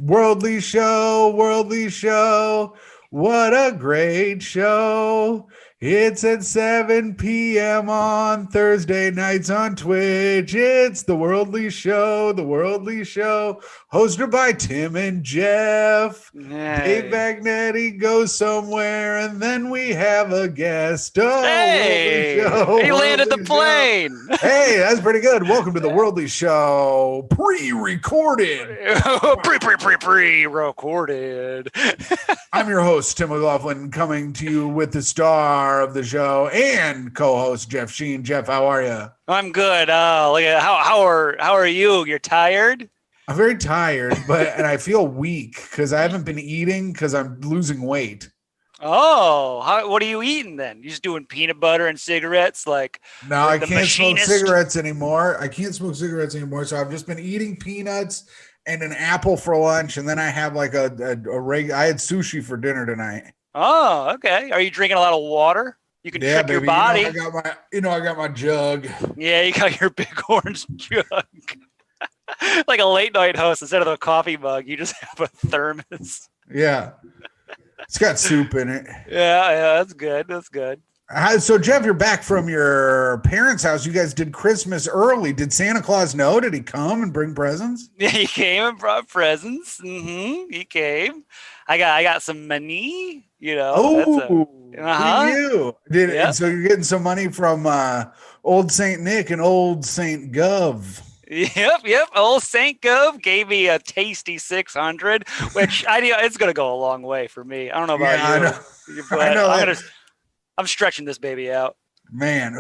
Worldly show, worldly show. What a great show. It's at 7 p.m. on Thursday nights on Twitch. It's the Worldly Show, hosted by Tim and Jeff. Hey. Dave Magnetti goes somewhere, and then we have a guest. Oh, Hey, Worldly Show, he landed the Worldly Show. plane. Hey, that's pretty good. Welcome to the Worldly Show, pre-recorded. Pre-recorded. I'm your host, Tim McLaughlin, coming to you with the star of the show and co-host Jeff Sheen. Jeff, how are you? I'm good. Look at how are you? You're tired? I'm very tired, and I feel weak because I haven't been eating because I'm losing weight. Oh, what are you eating then? You just doing peanut butter and cigarettes? No, I can't smoke cigarettes anymore. So I've just been eating peanuts and an apple for lunch, and then I have like I had sushi for dinner tonight. Oh, okay. Are you drinking a lot of water? You can trick your body. I got my jug. Yeah, you got your big orange jug. Like a late night host, instead of a coffee mug, you just have a thermos. Yeah. It's got soup in it. Yeah, that's good. So, Jeff, you're back from your parents' house. You guys did Christmas early. Did Santa Claus know? Did he come and bring presents? Yeah, he came and brought presents. He came. I got some money. Oh, you did. Yep. So you're getting some money from old Saint Nick and old Saint Gov. Yep. Old Saint Gov gave me a tasty 600, which it's gonna go a long way for me. I don't know about you, but I'm stretching this baby out. Man,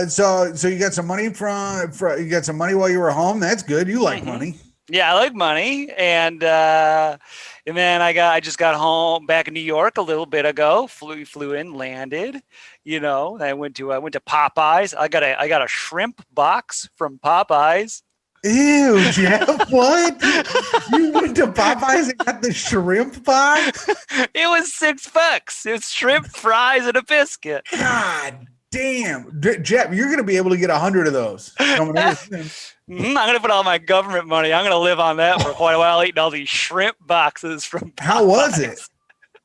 so you got some money you got some money while you were home. That's good. You like money. Yeah, I like money, and then I just got home back in New York a little bit ago. Flew in, landed. I went to Popeyes. I got a shrimp box from Popeyes. Ew, Jeff, what? You went to Popeyes and got the shrimp box? It was $6. It's shrimp, fries, and a biscuit. God damn. Jeff, you're going to be able to get 100 of those. I'm going to put all my government money. I'm going to live on that for quite a while, eating all these shrimp boxes from Popeyes. How was it?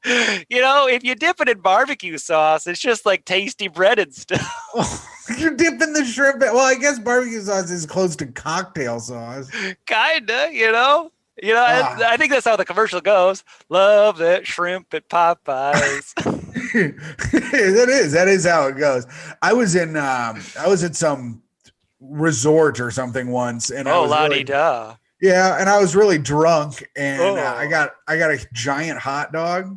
If you dip it in barbecue sauce, it's just like tasty breaded stuff. You're dipping the shrimp. Well, I guess barbecue sauce is close to cocktail sauce. Kinda, I think that's how the commercial goes. Love that shrimp at Popeyes. That is how it goes. I was at some resort or something once, and la-di-da. Yeah, and I was really drunk, and I got a giant hot dog,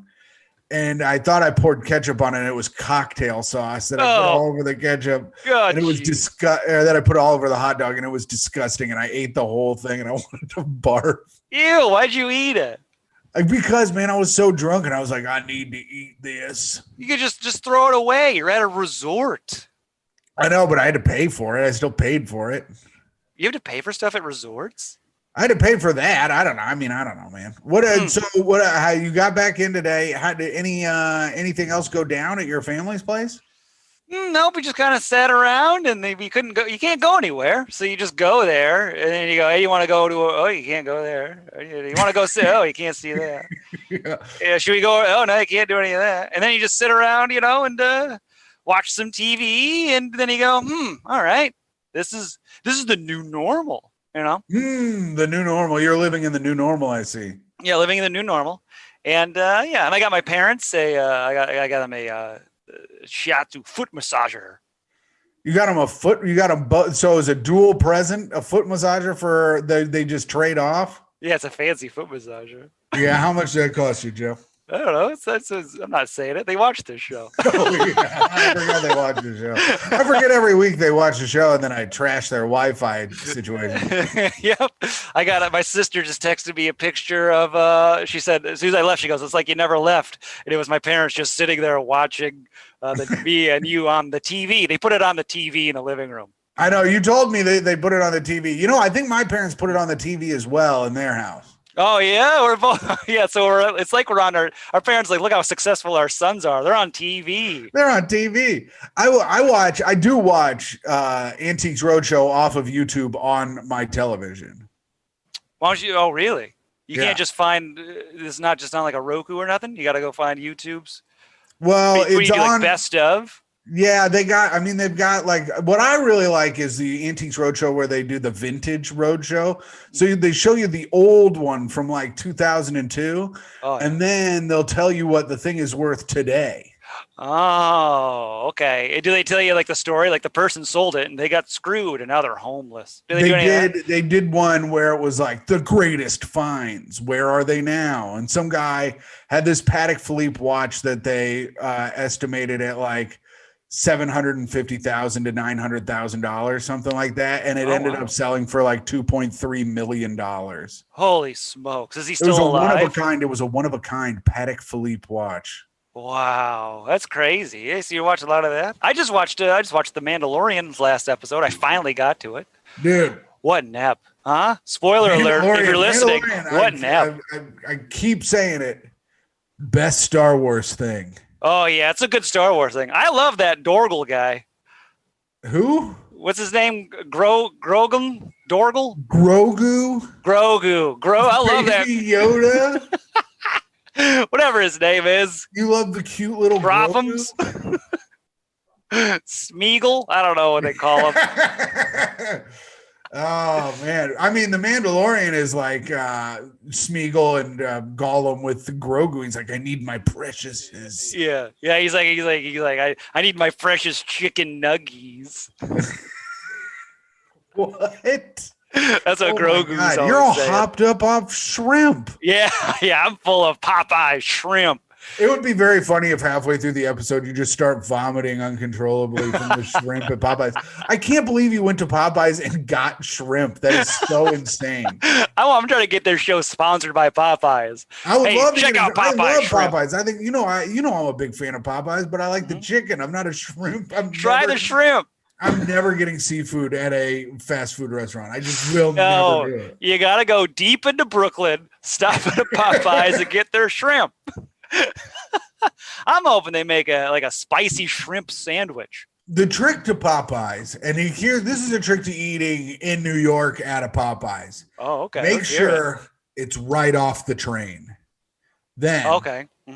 and I thought I poured ketchup on it, and it was cocktail sauce that I put all over the ketchup. God, and it was that I put all over the hot dog, and it was disgusting, and I ate the whole thing, and I wanted to barf. Ew, why'd you eat it? Because, man, I was so drunk, and I was like, I need to eat this. You could just throw it away. You're at a resort. I know, but I had to pay for it. I still paid for it. You have to pay for stuff at resorts? I had to pay for that. I don't know. I don't know, man. How you got back in today? How did anything else go down at your family's place? Nope. We just kind of sat around, and we couldn't go. You can't go anywhere, so you just go there, and then you go, hey, you want to go to? You can't go there. You want to go see? You can't see that. Yeah. Should we go? Oh no, you can't do any of that. And then you just sit around, and watch some TV, and then you go, all right, this is the new normal. The new normal. You're living in the new normal, I see. Yeah, living in the new normal. And and I got my parents I got them a shiatsu foot massager. You got them both. So it's a dual present, a foot massager for they just trade off. Yeah, it's a fancy foot massager. Yeah, how much did that cost you, Joe? I don't know. I'm not saying it. They watch this show. Oh, yeah. I forgot they watch the show. I forget every week they watch the show, and then I trash their Wi-Fi situation. Yep. I got it. My sister just texted me a picture of, she said, as soon as I left, she goes, it's like you never left. And it was my parents just sitting there watching me and you on the TV. They put it on the TV in the living room. I know. You told me they put it on the TV. I think my parents put it on the TV as well in their house. Oh yeah, we're both. Yeah, so it's like we're on our parents. Like, look how successful our sons are. They're on TV. They're on TV. I do watch Antiques Roadshow off of YouTube on my television. Why don't you? Oh really? You can't just find this. Is not just on like a Roku or nothing. You got to go find YouTube's. Well, What do it's you do, on like best of. Yeah, they've got like what I really like is the Antiques Roadshow where they do the vintage roadshow. So they show you the old one from like 2002, and then they'll tell you what the thing is worth today. Oh, okay. And do they tell you like the story, like the person sold it and they got screwed and now they're homeless? Do they do any of that? They did one where it was like the greatest finds. Where are they now? And some guy had this Patek Philippe watch that they estimated at like $750,000 to $900,000, something like that, and it ended up selling for like $2.3 million. Holy smokes! Is he still alive? It was a one of a kind Patek Philippe watch. Wow, that's crazy. Hey, so you watch a lot of that? I just watched The Mandalorian's last episode. I finally got to it. Dude, what an ep, huh? Spoiler alert! If you're listening, what an ep. I keep saying it. Best Star Wars thing. Oh yeah, it's a good Star Wars thing. I love that Dorgle guy. Who? What's his name? Grogan? Dorgle? Grogu? I love that. Yoda? Whatever his name is. You love the cute little Grothams? Smeagol? I don't know what they call him. Oh man, I mean, the Mandalorian is like Smeagol and Gollum with the Grogu. He's like, I need my precious. Yeah. He's like, I need my precious chicken nuggies. What? That's what Grogu's always You're all saying. hopped up off shrimp. Yeah, I'm full of Popeye shrimp. It would be very funny if halfway through the episode you just start vomiting uncontrollably from the shrimp at Popeyes. I can't believe you went to Popeyes and got shrimp. That is so insane. I'm trying to get their show sponsored by Popeyes. I would love to check out Popeyes. I love Popeyes. I think I'm a big fan of Popeyes, but I like the chicken. I'm not a shrimp. Try the shrimp. I'm never getting seafood at a fast food restaurant. I just will never do it. You got to go deep into Brooklyn, stop at a Popeyes and get their shrimp. I'm hoping they make a spicy shrimp sandwich. The trick to Popeyes, and this is a trick to eating in New York at a Popeyes. Oh, okay. Make sure it's right off the train. Then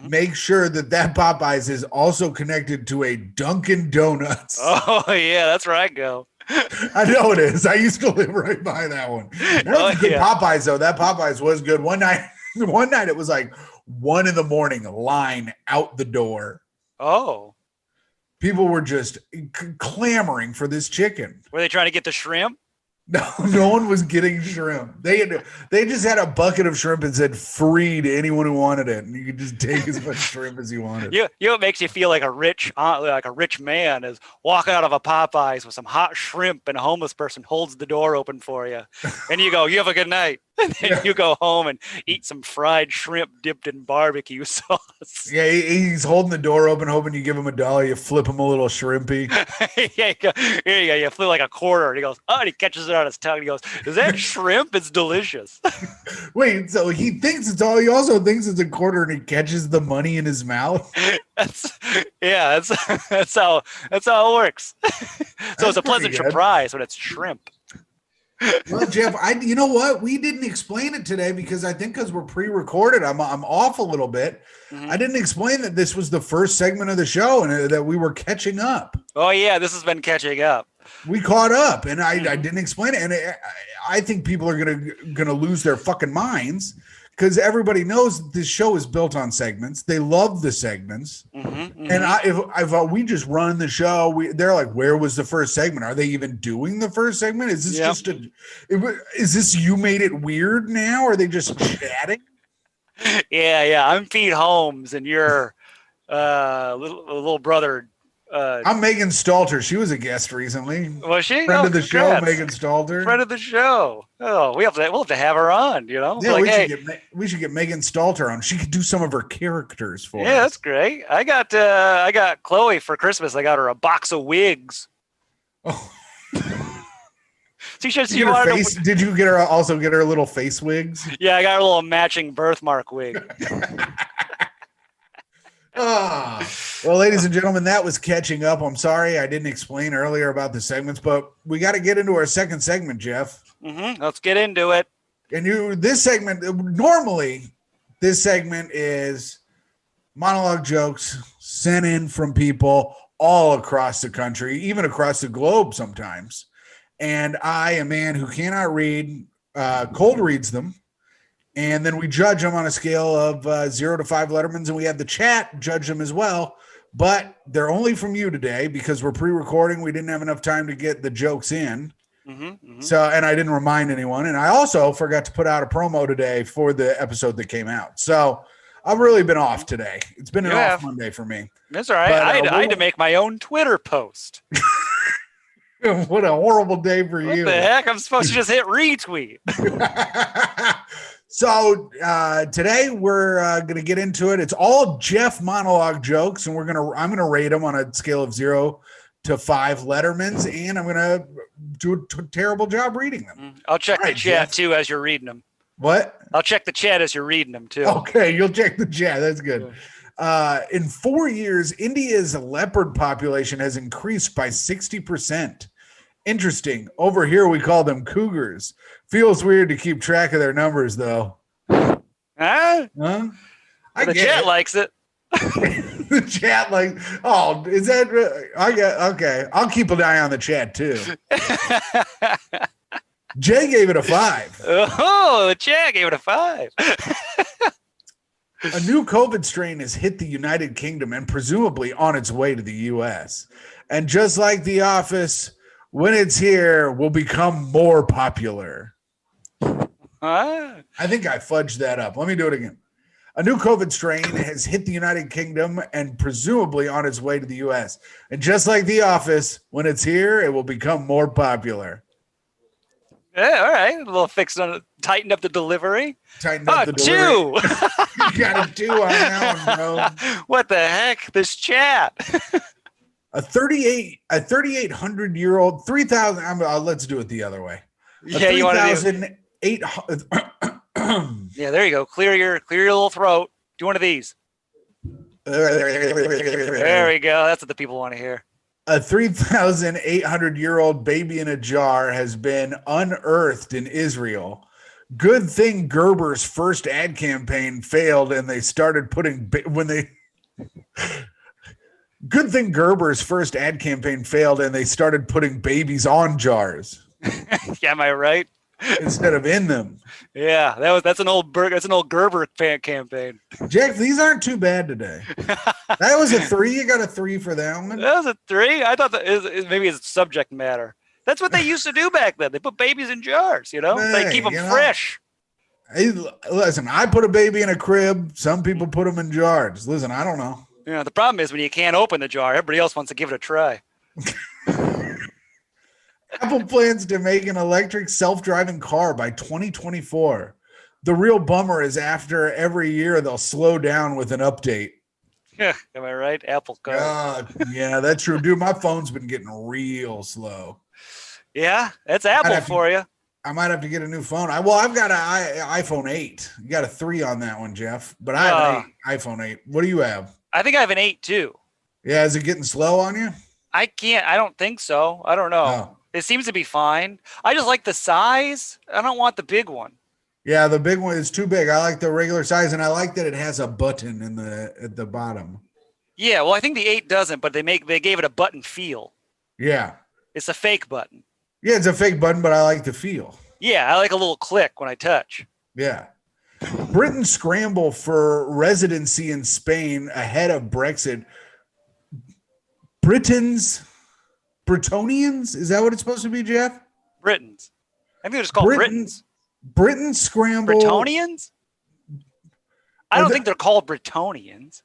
make sure that Popeyes is also connected to a Dunkin' Donuts. Oh, yeah, that's where I go. I know it is. I used to live right by that one. That was a good Popeyes, though. That Popeyes was good. One night it was like 1 a.m, line out the door. Oh. People were just clamoring for this chicken. Were they trying to get the shrimp? No one was getting shrimp. They just had a bucket of shrimp and said free to anyone who wanted it, and you could just take as much shrimp as you wanted. You know what makes you feel like a rich man is walking out of a Popeyes with some hot shrimp, and a homeless person holds the door open for you, and you go, "You have a good night." And then you go home and eat some fried shrimp dipped in barbecue sauce. Yeah, he's holding the door open, hoping you give him $1. You flip him a little shrimpy. Here you go. You flip like a quarter. And he goes, oh, and he catches it on his tongue. And he goes, is that shrimp? It's delicious. Wait, so he thinks it's all. He also thinks it's a quarter, and he catches the money in his mouth. That's how it works. So it's a pleasant surprise when it's shrimp. Well, Jeff, you know what? We didn't explain it today because we're pre-recorded, I'm off a little bit. Mm-hmm. I didn't explain that this was the first segment of the show and that we were catching up. Oh yeah, this has been catching up. We caught up, and I didn't explain it, and I think people are gonna lose their fucking minds because everybody knows this show is built on segments. They love the segments, and if we just run the show, they're like, "Where was the first segment? Are they even doing the first segment? Is this is this you made it weird now? Or are they just chatting?" Yeah. I'm Pete Holmes, and you're little brother. I'm Megan Stalter. She was a guest recently. Was she? Friend of the show, Megan Stalter. Friend of the show. Oh, we'll have to have her on. You know. Yeah, we should get Megan Stalter on. She could do some of her characters for us. Yeah, that's great. I got Chloe for Christmas. I got her a box of wigs. Oh. Did you get her also get her little face wigs? Yeah, I got her a little matching birthmark wig. Well, ladies and gentlemen, that was catching up. I'm sorry I didn't explain earlier about the segments, but we got to get into our second segment, Jeff. Let's get into it. And this segment, normally this segment is monologue jokes sent in from people all across the country, even across the globe sometimes. And I, a man who cannot read, cold reads them. And then we judge them on a scale of 0 to 5 Lettermans, and we have the chat judge them as well. But they're only from you today because we're pre-recording. We didn't have enough time to get the jokes in. So, and I didn't remind anyone. And I also forgot to put out a promo today for the episode that came out. So I've really been off today. It's been an off Monday for me. That's all right. But, I had to make my own Twitter post. What a horrible day for you. What the heck? I'm supposed to just hit retweet. So today we're going to get into it. It's all Jeff monologue jokes, and I'm going to rate them on a scale of 0 to 5 Lettermans, and I'm going to do a terrible job reading them. I'll check the chat too as you're reading them. What? I'll check the chat as you're reading them too. Okay, you'll check the chat. That's good. In 4 years, India's leopard population has increased by 60%. Interesting. Over here, we call them cougars. Feels weird to keep track of their numbers, though. Huh? The chat likes it. The chat is that? Okay. I'll keep an eye on the chat too. Jay gave it a 5. Oh, the chat gave it a 5. A new COVID strain has hit the United Kingdom and presumably on its way to the U.S. And just like The Office, when it's here, will become more popular. Huh? I think I fudged that up. Let me do it again. A new COVID strain has hit the United Kingdom and presumably on its way to the U.S. And just like The Office, when it's here, it will become more popular. Yeah, all right. A little fixed on it. Tightened up the delivery. Tightened up the delivery. 2. You got a 2 on that one, bro. What the heck? This chat. A 3,800-year-old, 3,000. Let's do it the other way. Yeah, you want to do 800. Yeah, there you go. Clear your little throat. Do one of these. There we go. That's what the people want to hear. A 3,800-year-old baby in a jar has been unearthed in Israel. Good thing Gerber's first ad campaign failed, and they started putting Good thing Gerber's first ad campaign failed, and they started putting babies on jars. Yeah, am I right? Instead of in them. Yeah, that's an old Gerber fan campaign. Jack, these aren't too bad today. That was a 3. You got a 3 for that one. That was a 3. I thought that maybe it's subject matter. That's what they used to do back then. They put babies in jars, They keep them fresh. Hey, listen, I put a baby in a crib. Some people put them in jars. Listen, I don't know. Yeah, the problem is when you can't open the jar, everybody else wants to give it a try. Apple plans to make an electric self-driving car by 2024. The real bummer is after every year they'll slow down with an update. Am I right? Apple car. Yeah, that's true. Dude, my phone's been getting real slow. Yeah, that's Apple for you. I might have to get a new phone. I've got an iPhone 8. You got a 3 on that one, Jeff. But I have an iPhone 8. What do you have? I think I have an 8 too. Yeah, is it getting slow on you? I don't think so. I don't know. Oh. It seems to be fine. I just like the size. I don't want the big one. Yeah, the big one is too big. I like the regular size, and I like that it has a button at the bottom. Yeah, well, I think the 8 doesn't, but they gave it a button feel. Yeah. It's a fake button. Yeah, it's a fake button, but I like the feel. Yeah, I like a little click when I touch. Yeah. Britain scramble for residency in Spain ahead of Brexit. Britonians? Is that what it's supposed to be, Jeff? Britons. I think they're just called Britons. Britain scramble. Britonians? I don't think they're called Britonians.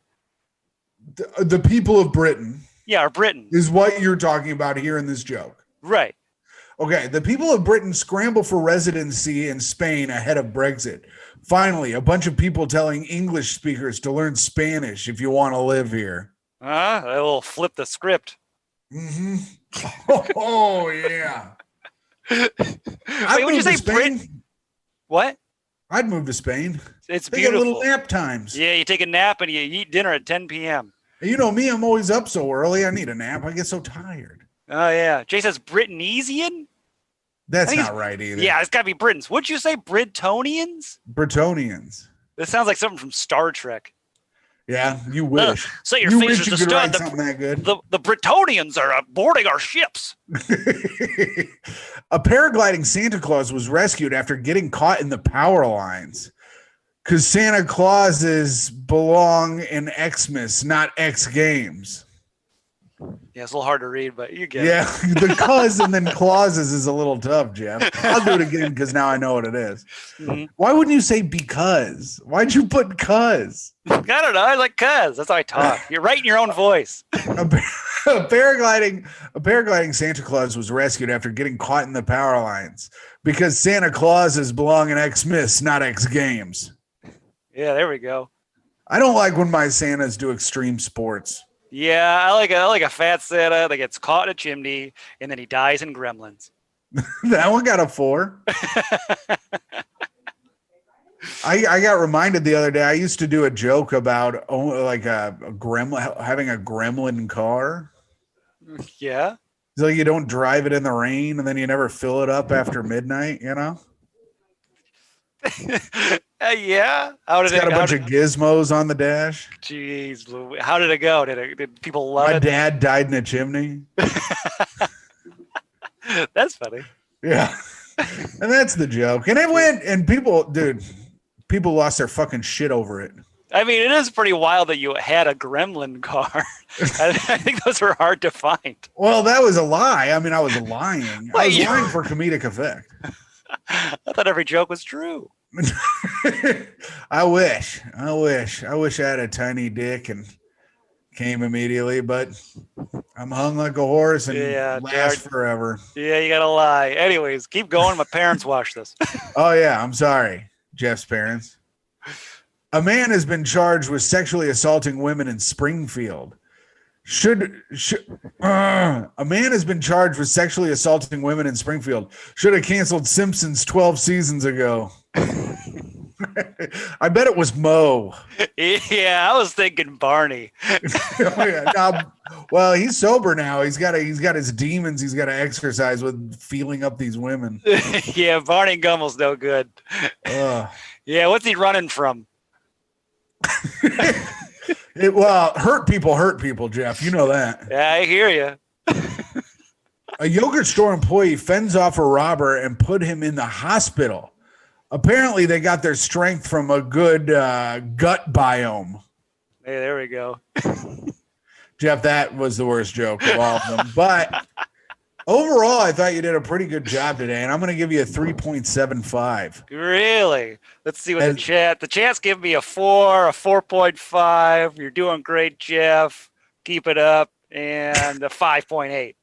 The people of Britain. Yeah, are Britons. Is what you're talking about here in this joke. Right. Okay, the people of Britain scramble for residency in Spain ahead of Brexit. Finally, a bunch of people telling English speakers to learn Spanish if you want to live here. I will flip the script. Mm-hmm. Oh yeah. Wait, would you say Britain? What? I'd move to Spain. It's Take beautiful. a little nap times. Yeah, you take a nap and you eat dinner at 10 p.m. You know me, I'm always up so early. I need a nap. I get so tired. Oh, yeah. Jay says Britanesian? That's not right either. Yeah, it's got to be Britons. Would you say Britonians? Bretonians. This sounds like something from Star Trek. Yeah, you wish. Set your you faces wish you to could stun. write something that good. The Bretonians are boarding our ships. A paragliding Santa Claus was rescued after getting caught in the power lines. Because Santa Clauses belong in Xmas, not X Games. Yeah, it's a little hard to read, but you get it. Yeah, the cuz and then clauses is a little tough, Jeff. I'll do it again because now I know what it is. Mm-hmm. Why wouldn't you say because? Why'd you put cuz? I don't know. I like cuz. That's how I talk. You're right in your own voice. A paragliding Santa Claus was rescued after getting caught in the power lines because Santa Clauses belong in Xmas, not X Games. Yeah, there we go. I don't like when my Santas do extreme sports. Yeah, I like a fat Santa that gets caught in a chimney and then he dies in Gremlins. That one got a 4. I got reminded the other day. I used to do a joke about like a gremlin having a gremlin car. Yeah. It's like you don't drive it in the rain and then you never fill it up after midnight, you know? Yeah. How did it's got a bunch of gizmos on the dash. Jeez, how did it go? Did people love it? My it? dad died in a chimney. That's funny. Yeah. And that's the joke. And it went, and people lost their fucking shit over it. I mean, it is pretty wild that you had a gremlin car. I think those are hard to find. Well, that was a lie. I mean, I was lying. I was lying for comedic effect. I thought every joke was true. I wish I had a tiny dick and came immediately, but I'm hung like a horse and last forever. Yeah, you gotta lie. Anyways, keep going. My parents watch this. Oh yeah, I'm sorry, Jeff's parents. A man has been charged with sexually assaulting women in Springfield. A man has been charged with sexually assaulting women in Springfield. Should have canceled Simpsons 12 seasons ago. I bet it was Mo. Yeah, I was thinking Barney. Well, he's sober now. He's got his demons. He's got to exercise with feeling up these women. Yeah, Barney Gummel's no good. Yeah, what's he running from? Hurt people, Jeff. You know that. Yeah, I hear you. A yogurt store employee fends off a robber and put him in the hospital. Apparently, they got their strength from a good gut biome. Hey, there we go. Jeff, that was the worst joke of all of them. But overall, I thought you did a pretty good job today, and I'm going to give you a 3.75. Really? Let's see what the chat. The chat's giving me a 4, a 4.5. You're doing great, Jeff. Keep it up, and a 5.8.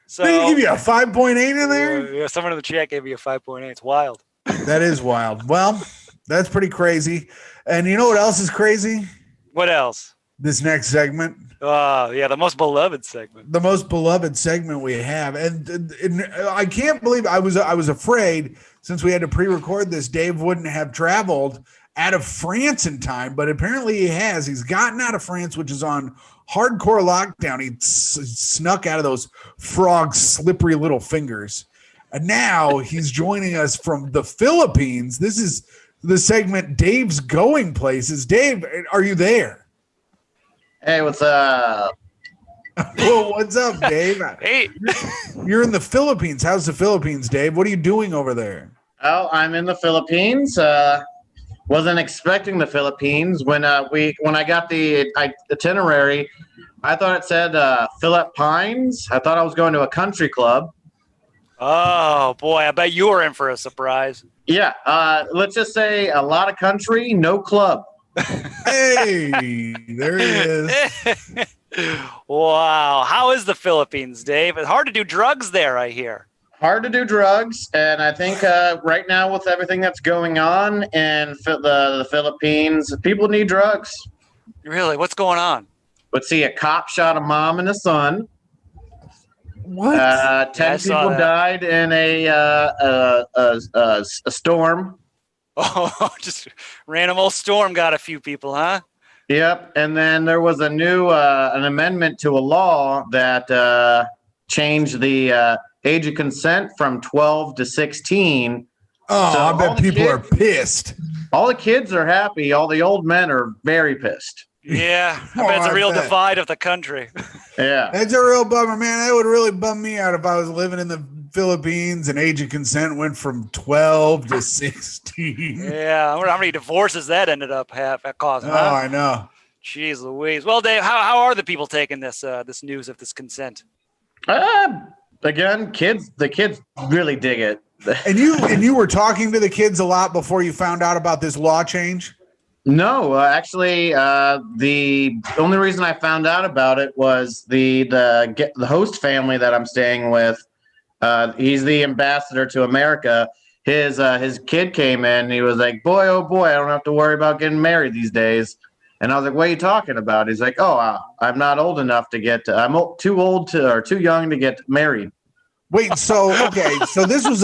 So they give you a 5.8 in there? Yeah, someone in the chat gave me a 5.8. It's wild. That is wild. Well, that's pretty crazy. And you know what else is crazy? What else? This next segment. Oh, yeah, the most beloved segment. The most beloved segment we have. And I can't believe I was afraid since we had to pre-record this, Dave wouldn't have traveled out of France in time, but apparently he has. He's gotten out of France, which is on hardcore lockdown. He snuck out of those frogs' slippery little fingers. And now he's joining us from the Philippines. This is the segment Dave's Going Places. Dave, are you there? Hey, what's up? Well, what's up, Dave? Hey. You're in the Philippines. How's the Philippines, Dave? What are you doing over there? Oh, I'm in the Philippines. Wasn't expecting the Philippines. When I got the itinerary, I thought it said Philippines. I thought I was going to a country club. Oh, boy, I bet you were in for a surprise. Yeah, let's just say a lot of country, no club. Hey, there he is. Wow. How is the Philippines, Dave? It's hard to do drugs there, I hear. Hard to do drugs, and I think right now with everything that's going on in the Philippines, people need drugs. Really? What's going on? Let's see, a cop shot a mom and a son. What? 10 people died in a storm. Oh, just random old storm got a few people, huh? Yep, and then there was an amendment to a law that changed the age of consent from 12 to 16. Oh, So I all bet the people are kids- pissed. All the kids are happy. All the old men are very pissed. Yeah, I Oh, bet it's a I real bet. divide of the country. Yeah. That's a real bummer, man. That would really bum me out if I was living in the Philippines and age of consent went from 12 to 16. Yeah, I wonder how many divorces that ended up causing. Oh, Huh? I know. Jeez Louise. Well, Dave, how are the people taking this this news of this consent? Again, the kids really dig it. And you were talking to the kids a lot before you found out about this law change? No, actually, the only reason I found out about it was the host family that I'm staying with. He's the ambassador to America. His kid came in. And he was like, "Boy, oh boy, I don't have to worry about getting married these days." And I was like, "What are you talking about?" He's like, "Oh, I'm not old enough to get. Too young to get married." Wait, so this was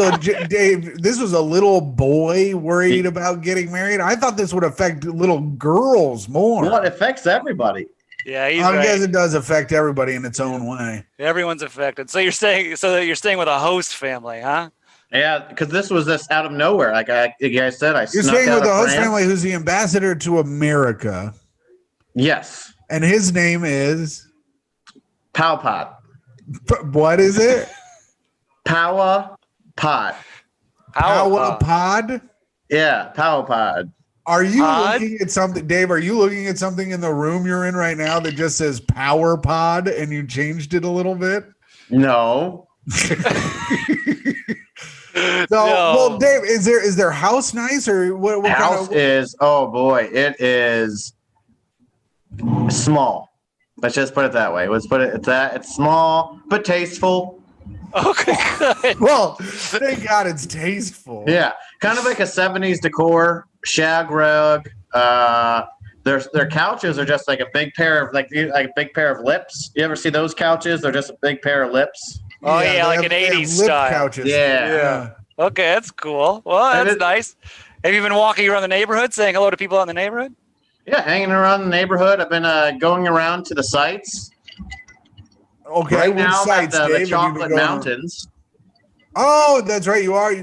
a little boy worried about getting married. I thought this would affect little girls more. Well, it affects everybody. Yeah, he's I right. guess it does affect everybody in its own way. Everyone's affected. So you're staying with a host family, huh? Yeah, because this was just out of nowhere. Like I said, I You're snuck staying out with the of host France. family who's the ambassador to America, Yes, and his name is Pow Pod. what is it? Power Pod. Power Pod? Yeah, Power Pod. Are you Pod? looking at something, Dave? Are you looking at something in the room you're in right now that just says Power Pod and you changed it a little bit? No. Well, Dave, is their house nice or what House kind of? is, oh boy, it is small. Let's just put it that way. Let's put it at that. It's small but tasteful. Okay, good. Well, thank God it's tasteful. Yeah, kind of like a 70s decor, shag rug. Their couches are just like a big pair of like a big pair of lips. You ever see those couches? They're just a big pair of lips. Oh yeah, they like have- an they have 80s lip style. couches. Yeah. Okay, that's cool. Well, And that's it- nice. Have you been walking around the neighborhood saying hello to people out in the neighborhood? Yeah, hanging around the neighborhood. I've been going around to the sites. Okay, Right which now, I'm at sites, the Dave, have you been Chocolate going on? Mountains. Oh, that's right. You are.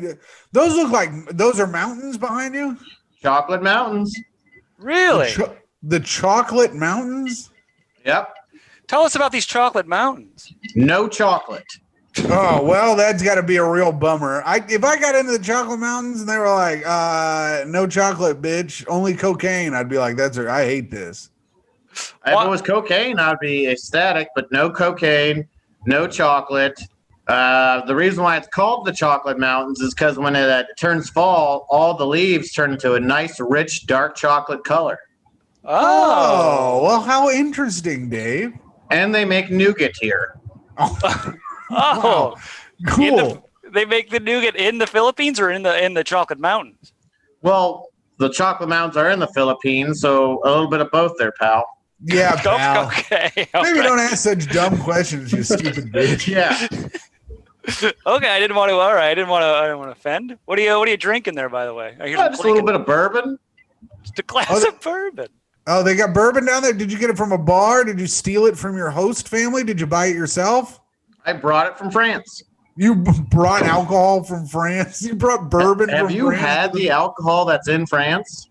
Those look like those are mountains behind you. Chocolate Mountains. Really? The Chocolate Mountains. Yep. Tell us about these chocolate mountains. No chocolate. Oh well, that's got to be a real bummer. If I got into the Chocolate Mountains and they were like, "No chocolate, bitch, only cocaine," I'd be like, I hate this. If it was cocaine, I'd be ecstatic, but no cocaine, no chocolate. The reason why it's called the Chocolate Mountains is because when it turns fall, all the leaves turn into a nice, rich, dark chocolate color. Oh, well, how interesting, Dave. And they make nougat here. Oh, Wow. Cool. They make the nougat in the Philippines or in the Chocolate Mountains? Well, the Chocolate Mountains are in the Philippines, so a little bit of both there, pal. Yeah, pal. Okay. Maybe don't ask such dumb questions, you stupid bitch. Yeah. Okay, I didn't want to offend. What are you drinking there, by the way? I hear some Just a little clinking. bit of bourbon. Just a glass of bourbon. Oh, they got bourbon down there. Did you get it from a bar? Did you steal it from your host family? Did you buy it yourself? I brought it from France. You brought alcohol from France. You brought bourbon. Have from you France? had the alcohol that's in France?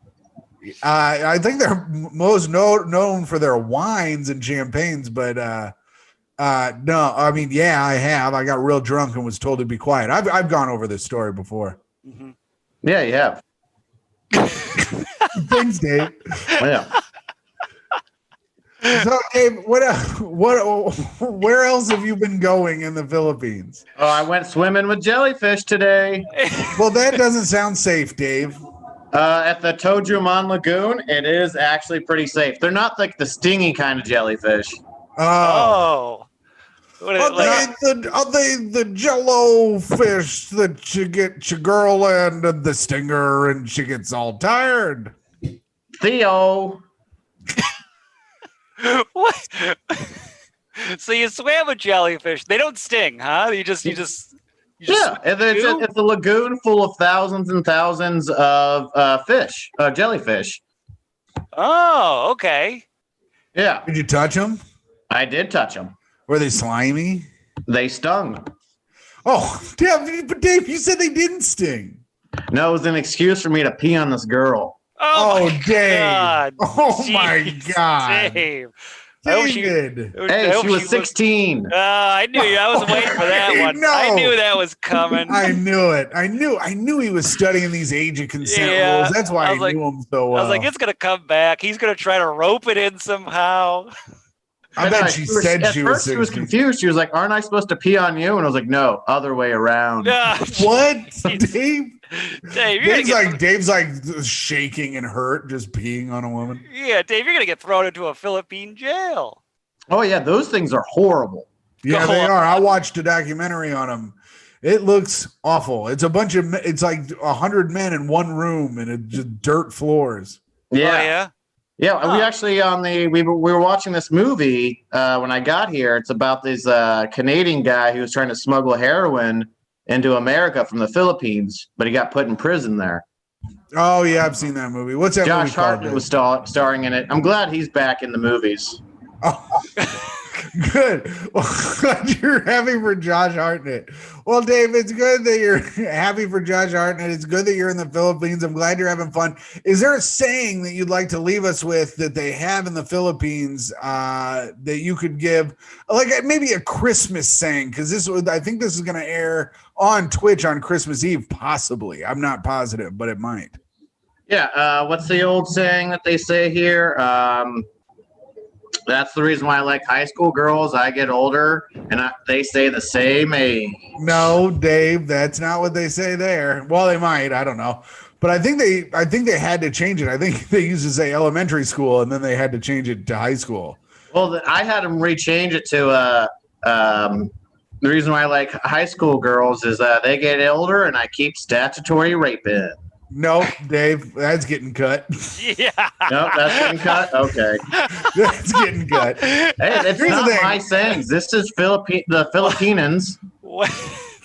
I think they're most known for their wines and champagnes, but no. I mean, yeah, I have. I got real drunk and was told to be quiet. I've gone over this story before. Mm-hmm. Yeah, you have. Thanks, Dave. Yeah. So, Dave, where else have you been going in the Philippines? Oh, I went swimming with jellyfish today. Well, that doesn't sound safe, Dave. At the Tojuman Lagoon, it is actually pretty safe. They're not like the stingy kind of jellyfish. Oh. What is it, Are they the jello fish that you get your girl and the stinger and she gets all tired? Theo. What? So you swam with jellyfish. They don't sting, huh? You just Yeah, it's a lagoon full of thousands and thousands of jellyfish. Oh, okay. Yeah, Did you touch them? I did touch them. Were they slimy? They stung. Oh, damn! But Dave, you said they didn't sting. No, it was an excuse for me to pee on this girl. Oh, my Dave! God. Oh my Jeez, God! Dave. David! Hey, she was 16. I knew you. I was waiting for that one. No. I knew that was coming. I knew it. I knew he was studying these age of consent rules. That's why I knew him so well. I was like, it's gonna come back. He's gonna try to rope it in somehow. I bet she said she was 16. She was confused. She was like, "Aren't I supposed to pee on you?" And I was like, "No, other way around." What, Dave? Dave's like shaking and hurt, just peeing on a woman. Yeah, Dave, you're gonna get thrown into a Philippine jail. Oh yeah, those things are horrible. Yeah, they are. I watched a documentary on them. It looks awful. It's it's like 100 men in one room and it's just dirt floors. Yeah. Oh, yeah. Yeah, we actually we were watching this movie when I got here. It's about this Canadian guy who was trying to smuggle heroin into America from the Philippines, but he got put in prison there. Oh yeah, I've seen that movie. What's that movie called? Josh Hartnett was starring in it. I'm glad he's back in the movies. Oh, good. Well, glad you're happy for Josh Hartnett. Well, Dave, it's good that you're happy for Josh Hartnett. It's good that you're in the Philippines. I'm glad you're having fun. Is there a saying that you'd like to leave us with that they have in the Philippines that you could give, like maybe a Christmas saying? Because I think this is going to air on Twitch on Christmas Eve, possibly. I'm not positive, but it might. Yeah. What's the old saying that they say here? That's the reason why I like high school girls. I get older, and they stay the same age. No, Dave, that's not what they say there. Well, they might. I don't know, but I think they had to change it. I think they used to say elementary school, and then they had to change it to high school. Well, I had them rechange it to the reason why I like high school girls is they get older, and I keep statutory rape in. Nope, Dave, that's getting cut. Yeah. Nope, that's getting cut? Okay. That's getting cut. Hey, it's Here's not my sayings. This is the Filipinos. What?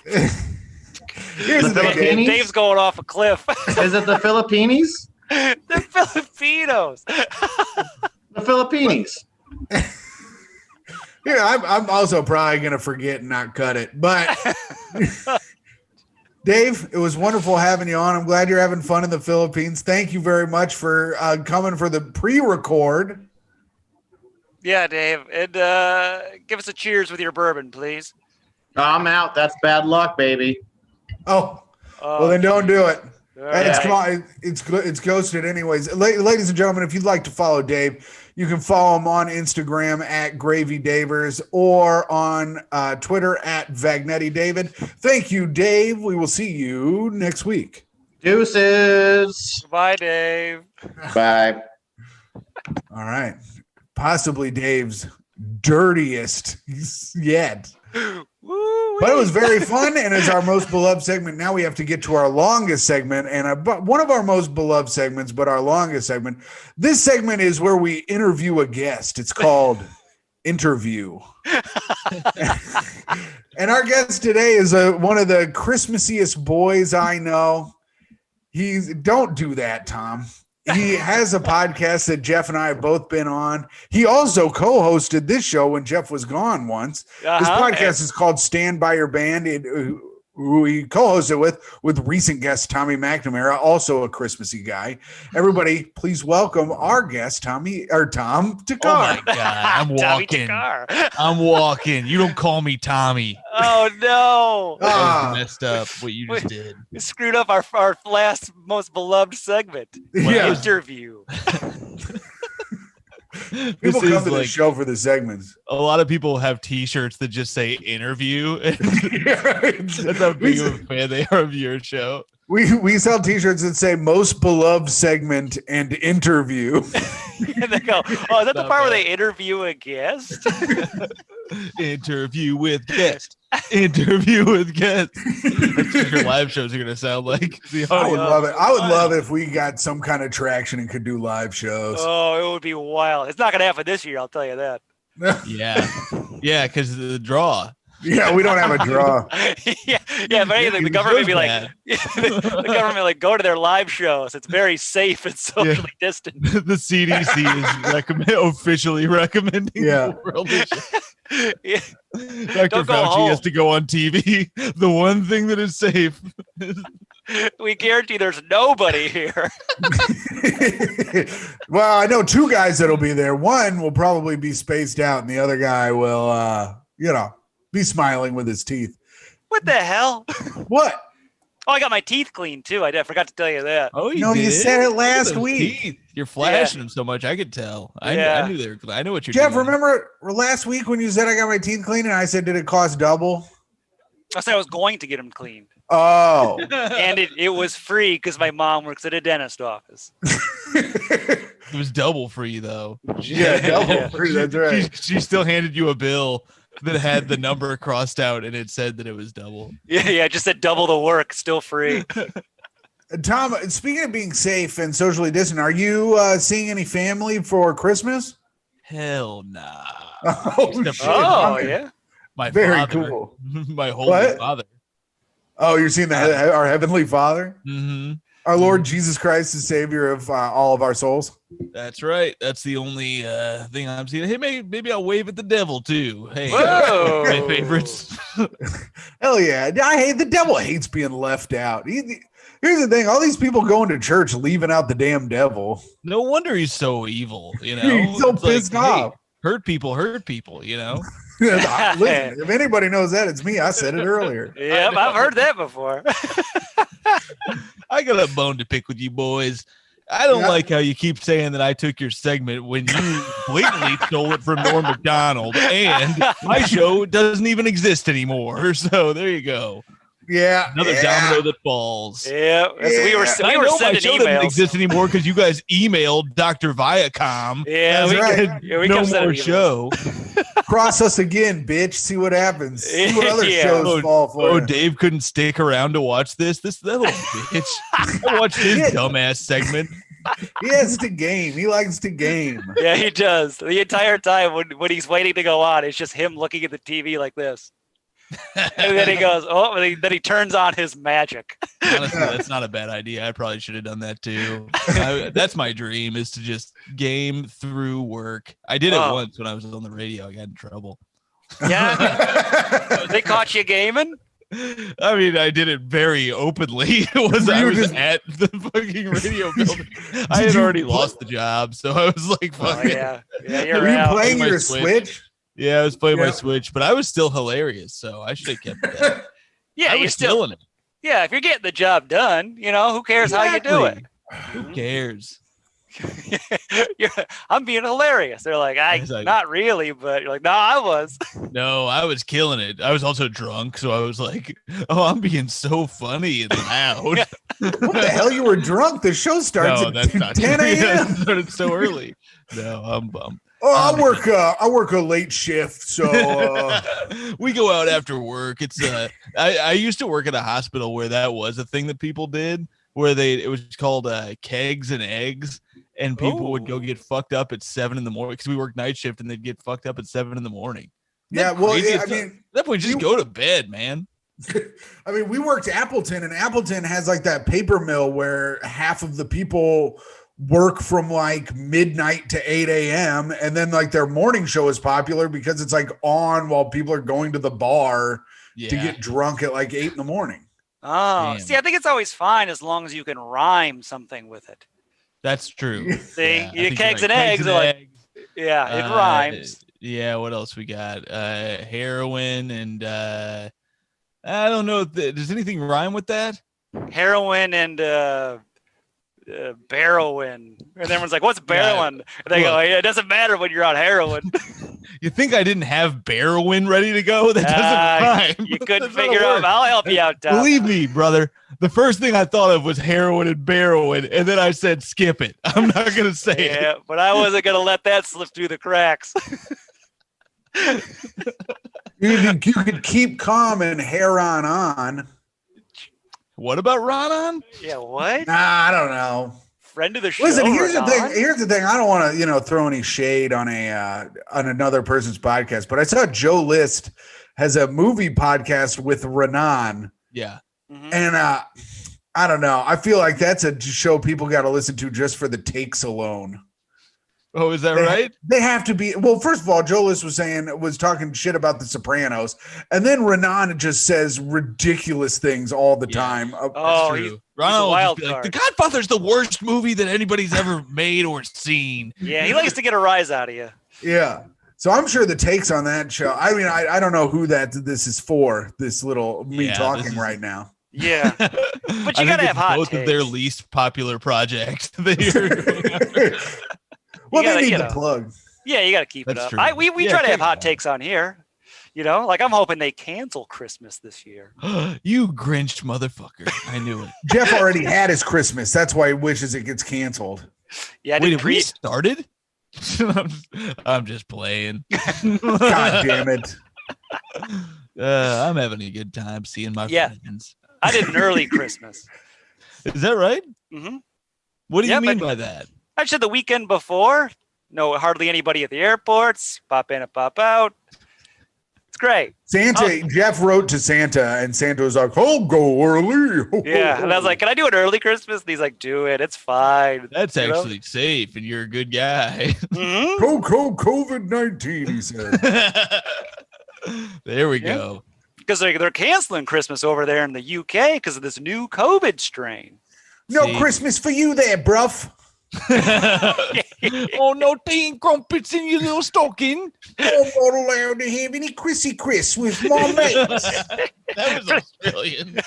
Here's the thing, Filipinis? Dave's going off a cliff. Is it the Filipinis? The Filipinos. The Filipinis. Here, I'm also probably going to forget and not cut it, but Dave, it was wonderful having you on. I'm glad you're having fun in the Philippines. Thank you very much for coming for the pre-record. Yeah, Dave. And give us a cheers with your bourbon, please. I'm out. That's bad luck, baby. Oh, well, then don't do it. Right. It's ghosted anyways. Ladies and gentlemen, if you'd like to follow Dave, you can follow him on Instagram at GravyDavers or on Twitter at VagnettiDavid. Thank you, Dave. We will see you next week. Deuces. Bye, Dave. Bye. All right. Possibly Dave's dirtiest yet. Woo-wee. But it was very fun, and it's our most beloved segment. Now we have to get to our longest segment, and one of our most beloved segments, but our longest segment. This segment is where we interview a guest. It's called Interview. And our guest today is one of the Christmassiest boys I know. Don't do that, Tom. He has a podcast that Jeff and I have both been on. He also co-hosted this show when Jeff was gone once. His podcast is called Stand By Your Band, who he co-hosted with recent guest Tommy McNamara, also a Christmassy guy. Everybody, please welcome our guest, Tom Thakkar. Oh my God, I'm walking. I'm walking. You don't call me Tommy. Oh no! That was messed up. What you just did. You screwed up our last most beloved segment. Yeah. Interview. People come to the show for the segments. A lot of people have T-shirts that just say "interview." That's how big of a fan they are of your show. We sell T-shirts that say "most beloved segment" and "interview." And they go, "Oh, is that the part where they interview a guest?" Interview with guest. Interview with guest. That's what your live shows are gonna sound like. I would love it. I would love if we got some kind of traction and could do live shows. Oh, it would be wild. It's not gonna happen this year, I'll tell you that. Yeah, because of the draw. Yeah, we don't have a draw. yeah, but anything, the government would be like, the government like go to their live shows. It's very safe and socially distant. The CDC is officially recommending. Yeah. Yeah. Dr. Don't go Fauci has home. to go on TV. The one thing that is safe. We guarantee there's nobody here. Well, I know two guys that'll be there. One will probably be spaced out, and the other guy will, be smiling with his teeth. What the hell? What? Oh, I got my teeth cleaned too. I forgot to tell you that. Oh, No, you did? said it Look at last those week. teeth. You're flashing them so much. I could tell. I knew they were. I knew what you're Jeff, doing. remember last week when you said I got my teeth cleaned, and I said, did it cost double? I said I was going to get them cleaned. Oh. And it was free because my mom works at a dentist office. It was double for you though. Yeah, double free. That's right. She still handed you a bill that had the number crossed out, and it said that it was double. Yeah, just said double the work, still free. Tom, speaking of being safe and socially distant, are you seeing any family for Christmas? Hell nah. Oh, Except shit. for Oh, yeah. my Very father, cool. my holy What? father. Oh, you're seeing our Heavenly Father? Mm-hmm. Our Lord Jesus Christ, the Savior of all of our souls? That's right. That's the only thing I'm seeing. Hey, maybe I'll wave at the devil too. Hey, Whoa. my favorites. Hell yeah. The devil hates being left out. Here's the thing. All these people going to church leaving out the damn devil. No wonder he's so evil. You know, He's so It's pissed off. Hey, hurt people. You know. Listen, if anybody knows that, it's me. I said it earlier. Yep, I've heard that before. I got a bone to pick with you boys. I don't Yeah. like how you keep saying that I took your segment when you blatantly stole it from Norm Macdonald, and my show doesn't even exist anymore. So there you go. Yeah. Another domino that falls. Yeah, we were I know my sending show doesn't emails. exist anymore because you guys emailed Dr. Viacom. Yeah, That's we right. kept- yeah, we No kept sending more emails. show. Cross us again, bitch. See what happens. See what other Yeah. shows fall for. Oh, you. Dave couldn't stick around to watch this. That little bitch. I watched his Yeah. dumbass segment. He has to game. He likes to game. Yeah, he does. The entire time when he's waiting to go on, it's just him looking at the TV like this. And then he goes, oh, and then he turns on his magic. Honestly, that's not a bad idea. I probably should have done that too. That's my dream, is to just game through work. I did it Oh. once when I was on the radio. I got in trouble. Yeah, they caught you gaming. I mean, I did it very openly. I was at the fucking radio building. I had already lost the job, so I was like, Oh, "Fuck it." yeah, Were you're you out. playing My your Switch. Switch? Yeah, I was playing my Yeah. Switch, but I was still hilarious, so I should have kept that. Yeah, I you're was still. killing it. Yeah, if you're getting the job done, who cares how you do it? Exactly. Who cares? I'm being hilarious. They're like, It's like- not really, but you're like, no, I was. No, I was killing it. I was also drunk, so I was like, "Oh, I'm being so funny and loud." What the hell? You were drunk. The show starts No, at that's not 10 true. a.m. It started so early. No, I'm bummed. Oh, I work a late shift, so We go out after work. It's I used to work at a hospital where that was a thing that people did, where it was called kegs and eggs, and people would go Ooh. get fucked up at 7 a.m. because we worked night shift, and they'd get fucked up at 7 a.m. yeah. Well, Crazy. I mean, At that point, just go to bed, man. we worked Appleton, and Appleton has like that paper mill where half of the people work from like midnight to 8 a.m. and then like their morning show is popular because it's like on while people are going to the bar Yeah. to get drunk at like 8 a.m. Oh, Damn. see, I think it's always fine as long as you can rhyme something with it. That's true. See, Yeah, I you think kegs you're and right. eggs are like, yeah, it rhymes. Yeah, what else we got? Heroin and I don't know. Does anything rhyme with that? Heroin and barrowin. And everyone's like, what's barrowin? And they go, yeah, it doesn't matter when you're on heroin. You think I didn't have Barrowin ready to go? That doesn't rhyme. You couldn't That's not a figure out. word. I'll help you out, Tom. Believe me, brother. The first thing I thought of was heroin and Barrowin, and then I said, skip it. I'm not going to say it. Yeah, but I wasn't going to let that slip through the cracks. You could keep calm and hair on. What about Ronan? Yeah, what? Nah, I don't know. Friend of the show. Listen, here's the Renan? thing. Here's the thing. I don't want to, throw any shade on on another person's podcast, but I saw Joe List has a movie podcast with Renan, Yeah. Mhm. and I don't know. I feel like that's a show people got to listen to just for the takes alone. Oh, is that right? They have to be. Well, first of all, Joe List was talking shit about The Sopranos, and then Renan just says ridiculous things all the time. Oh, True. he's Ronald a will wild just be like, card. The Godfather's the worst movie that anybody's ever made or seen. Yeah, he likes to get a rise out of you. Yeah. So I'm sure the takes on that show. I mean, I don't know who this is for. This little me talking right now. Yeah, but you gotta have hot both takes. of their least popular projects. Well, they need the plug. Yeah, you gotta keep it That's up. true. We Yeah, try to have take it hot up. takes on here. You know, like I'm hoping they cancel Christmas this year. You Grinch motherfucker. I knew it. Jeff already had his Christmas. That's why he wishes it gets canceled. Yeah, I Wait, did have we started? I'm just playing. God damn it. I'm having a good time seeing my friends. I did an early Christmas. Is that right? Mm-hmm. What do you mean by that? I said the weekend before. No, hardly anybody at the airports. Pop in and pop out. It's great. Jeff wrote to Santa, and Santa was like, "Oh, go early." Yeah, and I was like, "Can I do an early Christmas?" And he's like, "Do it. It's fine." That's actually safe, and you're a good guy. Mm-hmm. Go COVID-19, he said. There we go. Because they're canceling Christmas over there in the UK because of this new COVID strain. No Christmas for you there, bruv. Oh, no tea and crumpets in your little stocking. I'm not allowed to have any Chrissy Chris with my mates. That was Australian.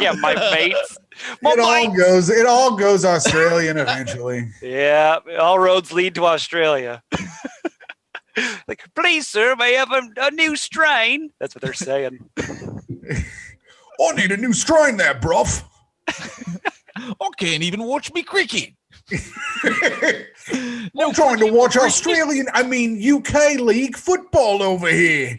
Yeah, my mates. It all goes Australian eventually. Yeah, all roads lead to Australia. Like, please, sir, may I have a new strain? That's what they're saying. I need a new strain there, bruv. I can't even watch me cricket. I'm trying to watch UK League football over here.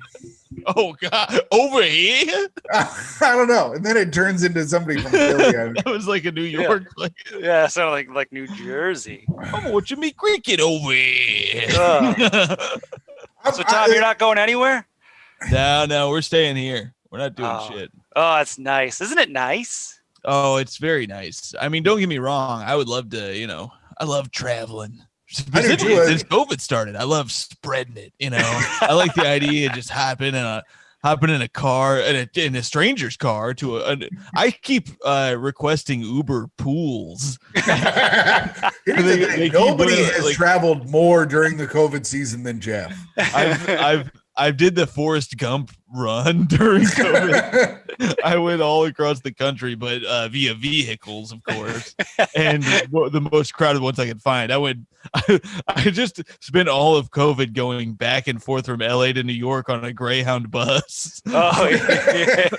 Oh, God. Over here? I don't know. And then it turns into somebody from Philly. That was like a New York place. Yeah, it sounded like New Jersey. I'm watching me cricket over here. So, Tom, you're not going anywhere? No, we're staying here. We're not doing shit. Oh, that's nice. Isn't it nice? Oh, it's very nice. I mean, don't get me wrong. I would love to, I love traveling. Specifically, since COVID started, I love spreading it. I like the idea of just hopping in a car, in a stranger's car I keep requesting Uber pools. Nobody has traveled more during the COVID season than Jeff. I did the Forrest Gump run during COVID. I went all across the country, but via vehicles, of course, and the most crowded ones I could find. I just spent all of COVID going back and forth from LA to New York on a Greyhound bus. Oh, yeah.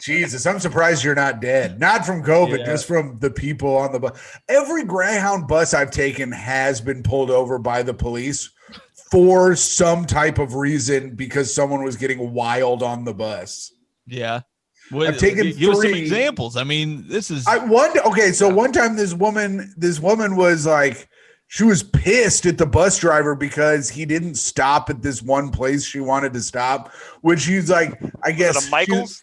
Jesus, I'm surprised you're not dead. Not from COVID, just from the people on the bus. Every Greyhound bus I've taken has been pulled over by the police for some type of reason because someone was getting wild on the bus. Yeah. I've taken give us some 3 examples. I mean, this is one time this woman was like, she was pissed at the bus driver because he didn't stop at this one place she wanted to stop, which she's like, I guess Was it a Michael's?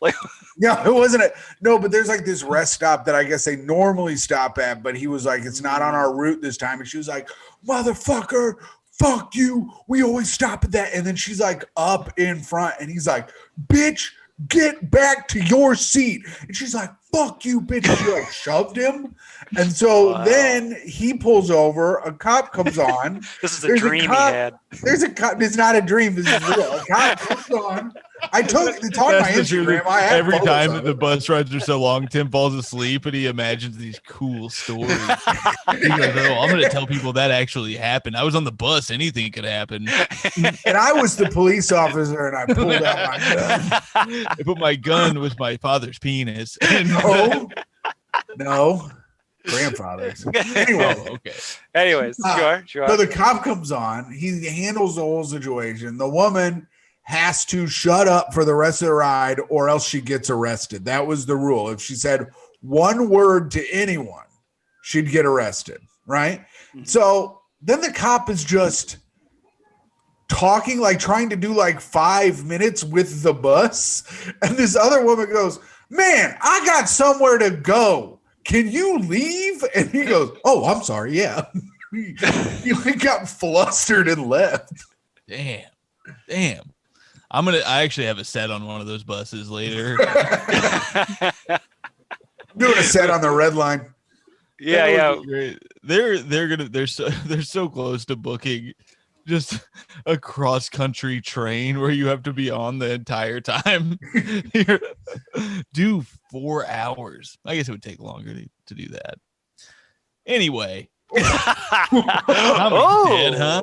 no, it wasn't but there's like this rest stop that I guess they normally stop at, but he was like, it's not on our route this time. And she was like, motherfucker, fuck you. We always stop at that. And then she's like up in front and he's like, bitch, get back to your seat. And she's like, fuck you, bitch. And she like shoved him. And so then he pulls over. A cop comes on. This is a dream he had. There's a cop. It's not a dream. This is real. A cop comes on. It's on my Instagram. I have every time of the it. bus rides are so long, Tim falls asleep and he imagines these cool stories. He goes, I'm going to tell people that actually happened. I was on the bus. Anything could happen. And I was the police officer and I pulled out my gun. I put my gun with my father's penis. No. Grandfathers. Anyway. Okay. Anyways, sure. So the cop comes on. He handles the whole situation. The woman has to shut up for the rest of the ride or else she gets arrested. That was the rule. If she said one word to anyone, she'd get arrested, right? Mm-hmm. So then the cop is just talking, like trying to do like 5 minutes with the bus. And this other woman goes, man, I got somewhere to go. Can you leave? And he goes, oh, I'm sorry. Yeah. He like got flustered and left. Damn. I actually have a set on one of those buses later. Doing a set on the red line. Yeah. Great. They're so close to booking just a cross country train where you have to be on the entire time. Do 4 hours. I guess it would take longer to do that. Anyway. I'm dead, huh?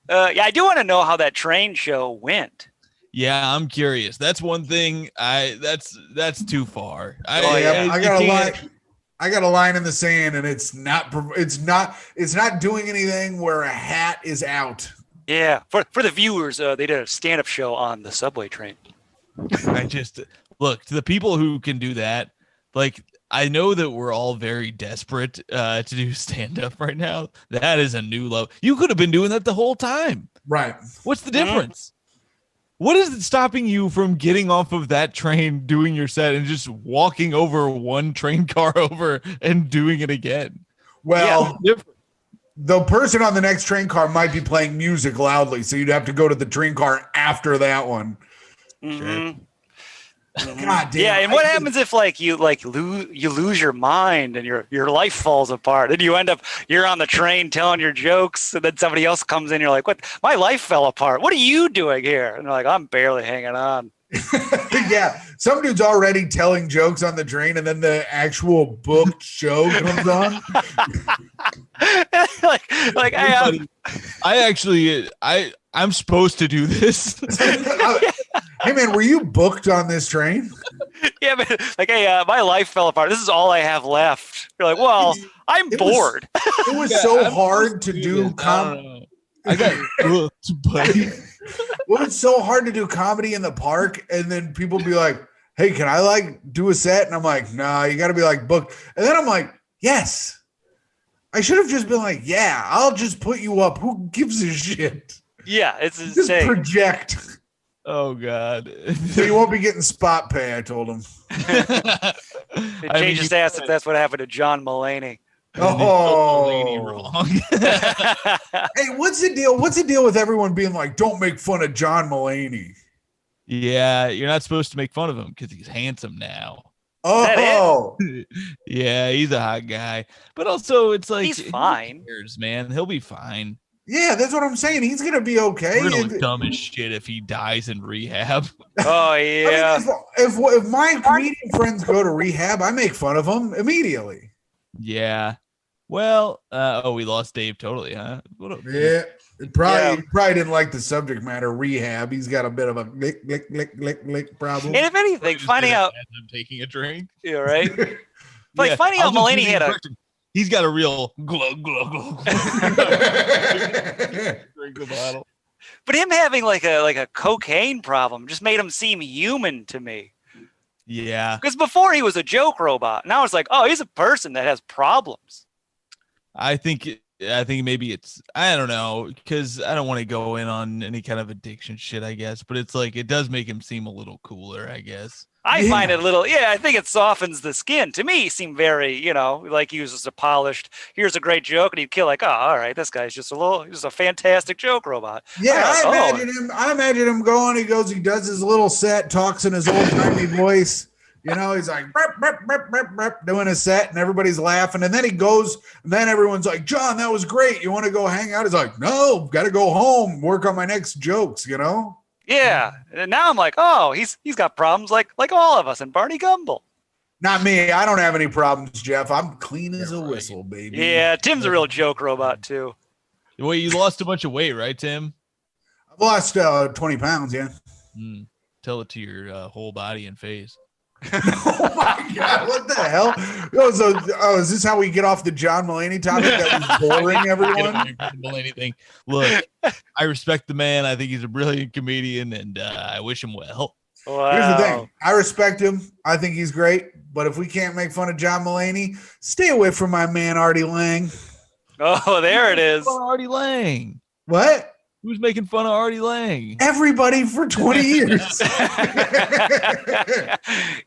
Yeah, I do want to know how that train show went. Yeah, I'm curious. That's one thing. That's too far. I got a line in the sand, and it's not doing anything where a hat is out. Yeah, for the viewers, they did a stand-up show on the subway train. I just look to the people who can do that. Like, I know that we're all very desperate to do stand-up right now. That is a new level. You could have been doing that the whole time. Right. What's the difference? What is it stopping you from getting off of that train, doing your set, and just walking over one train car over and doing it again? Well, the person on the next train car might be playing music loudly, so you'd have to go to the train car after that one. Mm-hmm. God damn. Yeah, and what happens if you lose your mind and your life falls apart, and you're on the train telling your jokes, and then somebody else comes in, and you're like, what? My life fell apart. What are you doing here? And they're like, I'm barely hanging on. Yeah, some dude's already telling jokes on the train, and then the actual booked show comes on. I'm supposed to do this. Hey man, were you booked on this train? Yeah, but my life fell apart. This is all I have left. You're like, well, I'm bored. It was so hard to do comedy. I got booked, buddy. Well, it's so hard to do comedy in the park, and then people be like, hey, can I do a set? And I'm like, nah, you got to be booked. And then I'm like, yes. I should have just been like, yeah, I'll just put you up. Who gives a shit? Yeah, it's just insane. Project. Oh God! So you won't be getting spot pay. I told him. Change his ass if that's what happened to John Mulaney. Oh, wrong. Hey, what's the deal? What's the deal with everyone being like, "Don't make fun of John Mulaney"? Yeah, you're not supposed to make fun of him because he's handsome now. Oh, yeah, he's a hot guy, but also it's like he's fine, man. He'll be fine. Yeah, that's what I'm saying. He's gonna be okay. We're gonna look dumb as shit if he dies in rehab. Oh yeah. I mean, if my comedian friends go to rehab, I make fun of them immediately. Yeah. Well, we lost Dave totally, huh? Yeah. He probably didn't like the subject matter, rehab. He's got a bit of a lick problem. And if anything, finding out I'm taking a drink. Yeah, right. Finding out Mulaney had he's got a real glug glug glug. Drink the bottle. But him having like a cocaine problem just made him seem human to me. Yeah. Because before he was a joke robot. Now it's like, oh, he's a person that has problems. I think maybe it's, I don't know, because I don't want to go in on any kind of addiction shit, I guess. But it's like, it does make him seem a little cooler, I guess. I find it a little, I think it softens the skin. To me, he seemed very, like he was just a polished, here's a great joke, and he'd kill like, oh, all right, this guy's just a fantastic joke robot. Yeah, I imagine him going, he does his little set, talks in his old-timey voice. He's like, burp, burp, burp, burp, burp, doing a set, and everybody's laughing. And then he goes, and then everyone's like, John, that was great. You want to go hang out? He's like, no, got to go home, work on my next jokes, Yeah, and now I'm like, oh, he's got problems like all of us and Barney Gumble. Not me. I don't have any problems, Jeff. I'm clean as a whistle, baby. Yeah, Tim's a real joke robot too. Well, you lost a bunch of weight, right, Tim? I've lost 20 pounds, yeah. Tell it to your whole body and face. Oh my God, what the hell? Is this how we get off the John Mulaney topic that was boring everyone? Mulaney thing. Look, I respect the man. I think he's a brilliant comedian, and I wish him well. Wow. Here's the thing. I respect him. I think he's great. But if we can't make fun of John Mulaney, stay away from my man, Artie Lang. Oh, there it is. Artie Lang. What? Who's making fun of Artie Lang? Everybody for 20 years.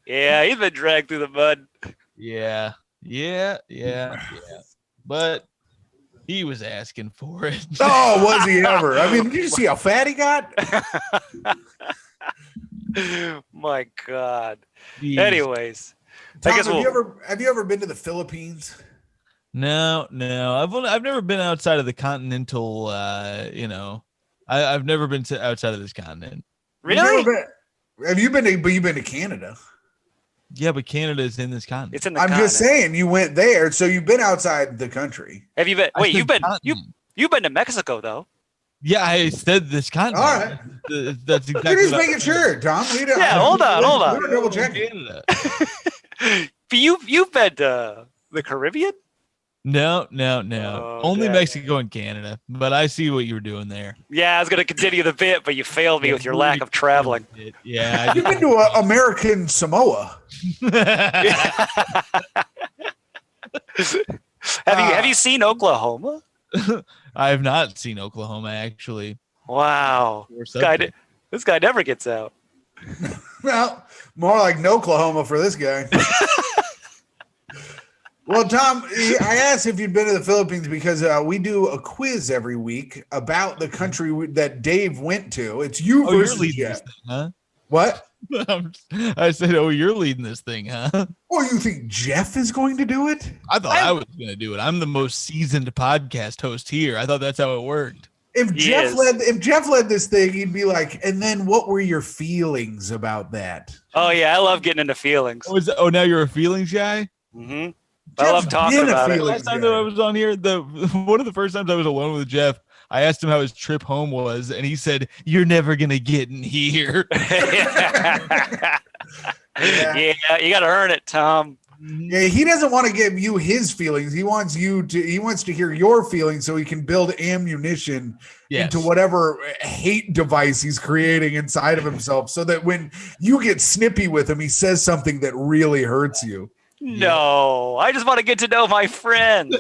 Yeah, he's been dragged through the mud. Yeah. but he was asking for it. Oh, was he ever? I mean, did you see how fat he got? My God. Jeez. Anyways, Tom, I guess have you ever been to the Philippines? No. I've never been outside of the continental. I've never been to outside of this continent. You've really. never been- have you been to? But you've been to Canada. Yeah, but Canada is in this continent. It's in the. I'm continent. just saying you went there, so you've been outside the country. Have you been? I Wait, said you've been continent. you've been to Mexico though. Yeah, I said this continent. All right. That's We're exactly. just what I making said. sure, Tom. Yeah, hold on. We're double checking. Canada. But you've been to the Caribbean. No. Oh, Only okay. Mexico and Canada. But I see what you were doing there. Yeah, I was gonna continue the bit, but you failed me with your lack of traveling. Yeah. You've been to American Samoa. Have you seen Oklahoma? I have not seen Oklahoma actually. Wow, this guy never gets out. Well, more like Noklahoma for this guy. Well, Tom, I asked if you'd been to the Philippines because we do a quiz every week about the country that Dave went to. It's you You're versus leading Jeff. this thing, huh? What? I said, "Oh, you're leading this thing, huh?" Oh, you think Jeff is going to do it? I thought I was going to do it. I'm the most seasoned podcast host here. I thought that's how it worked. If He Jeff is. led this thing, he'd be like, and then what were your feelings about that? Oh yeah, I love getting into feelings. Oh, now you're a feelings guy? Hmm I love talking been a about it. feeling- Last time that I was on here, one of the first times I was alone with Jeff, I asked him how his trip home was, and he said, "You're never gonna get in here." Yeah, you got to earn it, Tom. Yeah, he doesn't want to give you his feelings. He wants to hear your feelings so he can build ammunition Yes. into whatever hate device he's creating inside of himself so that when you get snippy with him, he says something that really hurts you. No, I just want to get to know my friend.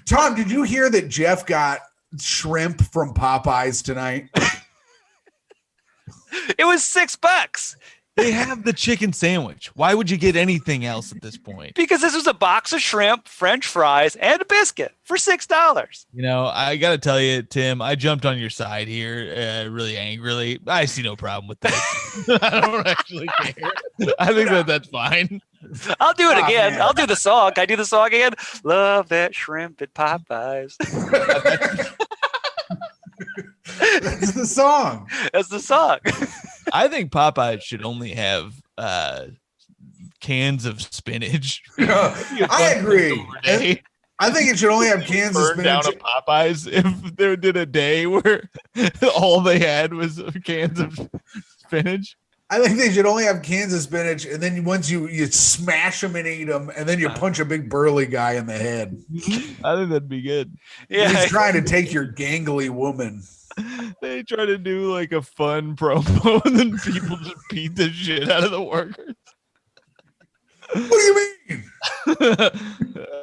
Tom, did you hear that Jeff got shrimp from Popeyes tonight? It was $6 They have the chicken sandwich. Why would you get anything else at this point? because this was a box of shrimp, French fries, and a biscuit for $6. You know, I got to tell you, Tim, I jumped on your side here really angrily. I see no problem with this. I don't actually care. I think that's fine. I'll do it again. man. I'll do the song. Can I do the song again? Love that shrimp at Popeyes. That's the song. That's the song. I think Popeyes should only have cans of spinach. I agree. I think it should only have cans of Burn down spinach. a Popeyes if they did a day where all they had was cans of spinach. I think they should only have cans of spinach, and then once you smash them and eat them, and then you punch a big burly guy in the head. I think that'd be good. Yeah. He's trying to take your gangly woman. They try to do like a fun promo and then people just beat the shit out of the workers. What do you mean?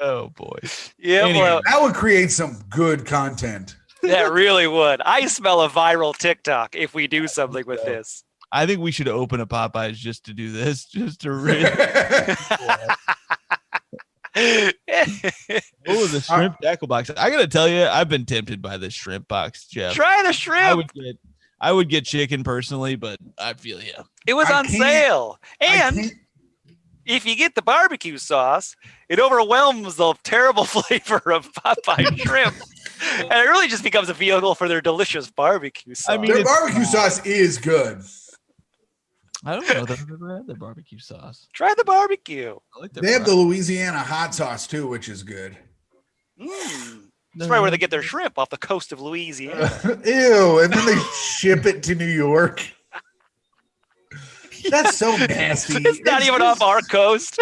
Oh boy. Yeah, Anyway. well, That would create some good content. that really would. I smell a viral TikTok if we do something with this. I think we should open a Popeyes just to do this, just to really. Oh, the shrimp tackle box! I gotta tell you, I've been tempted by this shrimp box, Jeff. Try the shrimp. I would get chicken personally, but I feel you. It was I on can't- sale. I And can't- if you get the barbecue sauce, it overwhelms the terrible flavor of Popeye shrimp. And it really just becomes a vehicle for their delicious barbecue sauce. I mean, Their it's barbecue fine. sauce is good. I don't know that I've ever had the barbecue sauce. try the barbecue. I like their They have the barbecue. Louisiana hot sauce too, which is good. That's probably where they get their shrimp, off the coast of Louisiana. Ew, and then they ship it to New York. That's so nasty. It's not even off our coast.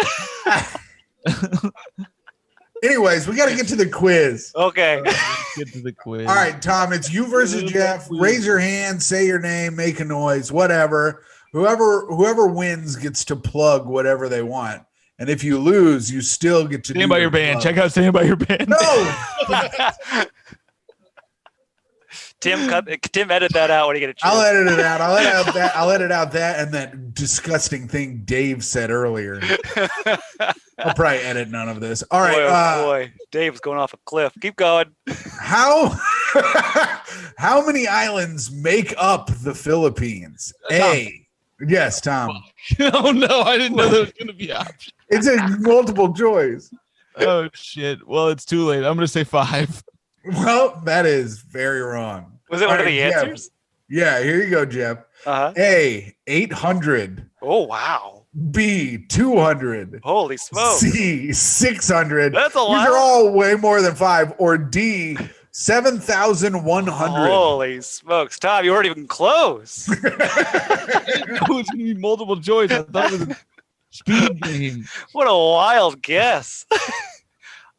Anyways, we got to get to the quiz. Okay. Let's get to the quiz. All right, Tom, it's you versus Jeff. Raise your hand, say your name, make a noise, whatever. Whoever wins gets to plug whatever they want. And if you lose, you still get to Stand by your band. plug. Check out Stand by your band. No. Tim, edit that out when you get a chance. I'll edit it out. I'll edit out that and that disgusting thing Dave said earlier. I'll probably edit none of this. All right. Boy, oh boy, Dave's going off a cliff. Keep going. How many islands make up the Philippines? Yes, Tom. Oh no, I didn't know there was going to be options. It's a multiple choice. Oh shit. Well, it's too late. I'm going to say 5. Well, that is very wrong. Was it one of the Jeff. answers? Yeah, here you go, Jeff. Uh-huh. A, 800. Oh wow. B, 200. Holy smokes. C, 600. That's a lot. These are all way more than 5. Or D, 7,100. Holy smokes, Tom! You weren't even close. I didn't know it was going to be multiple choice. I thought it was a speed game. What a wild guess.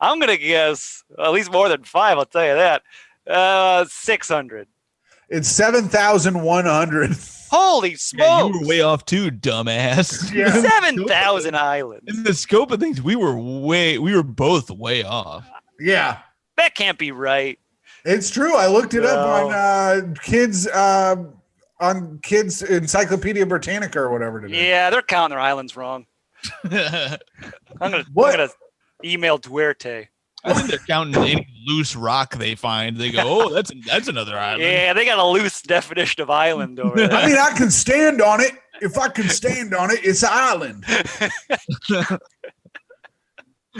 I'm gonna guess at least more than 5. I'll tell you that. 600. It's 7,100. Holy Yeah, smokes! you were way off too, dumbass. Yeah. 7,000 islands. In the scope of things, we were both way off. Yeah, That can't be right. it's true. I looked it up No. on Kids Encyclopedia Britannica or whatever today. Yeah, they're counting their islands wrong. I I'm What? gonna email Duerte. think they're counting any loose rock they find. They go, "Oh, that's another island." Yeah, they got a loose definition of island over there. I mean, I can stand on it. If I can stand on it, it's an island.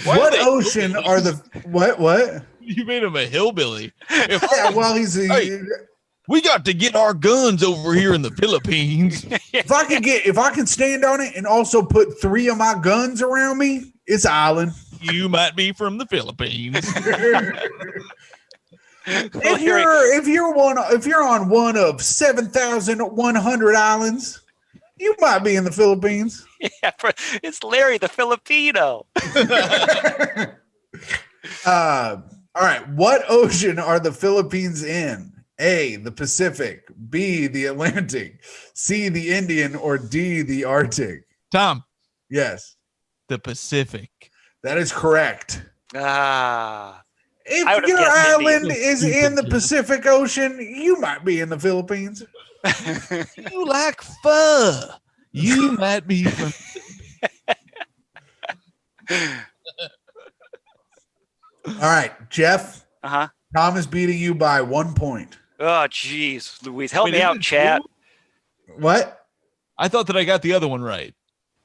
Why What are they ocean are the what? You made him a hillbilly. If Yeah, well, he's a, Hey. we got to get our guns over here in the Philippines. if I can stand on it and also put 3 of my guns around me, it's an island. You might be from the Philippines. if you're on one of 7,100 islands, you might be in the Philippines. Yeah, it's Larry the Filipino. All right. What ocean are the Philippines in? A, the Pacific, B, the Atlantic, C, the Indian, or D, the Arctic? Tom, Yes, the Pacific. that is correct. I If would've your guessed island Indian. is in the Pacific Ocean, you might be in the Philippines. You like pho. You might be from. All right, Jeff. Uh-huh. Tom is beating you by 1 point. Oh, jeez, Louise, help Wait, me is out, it chat. true? What? I thought that I got the other one right.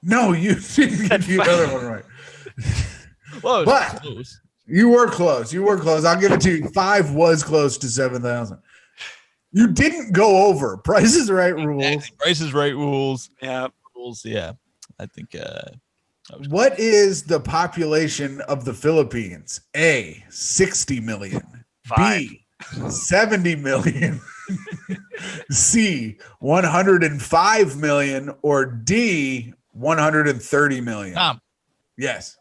No, you didn't get the other one right. Well, it was But- close. You were close. You were close. I'll give it to you. 5 was close to 7,000. You didn't go over. Price is Right rules. Exactly. Price is Right rules. Yeah. Rules. Yeah, I think. What is the population of the Philippines? A, 60 million. 5. B, 70 million. C, 105 million. Or D, 130 million. Tom, Yes.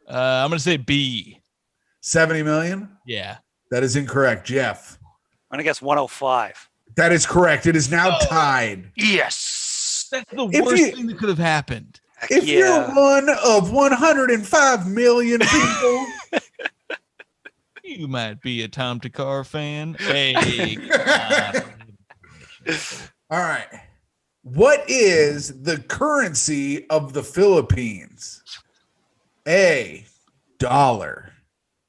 I'm gonna say B. 70 million? Yeah. That is incorrect. Jeff. I'm going to guess 105. That is correct. It is now tied. Yes. That's the If worst you- thing that could have happened. Heck If yeah. you're one of 105 million people, You might be a Tom Thakkar fan. Hey. God. all right. What is the currency of the Philippines? A, dollar.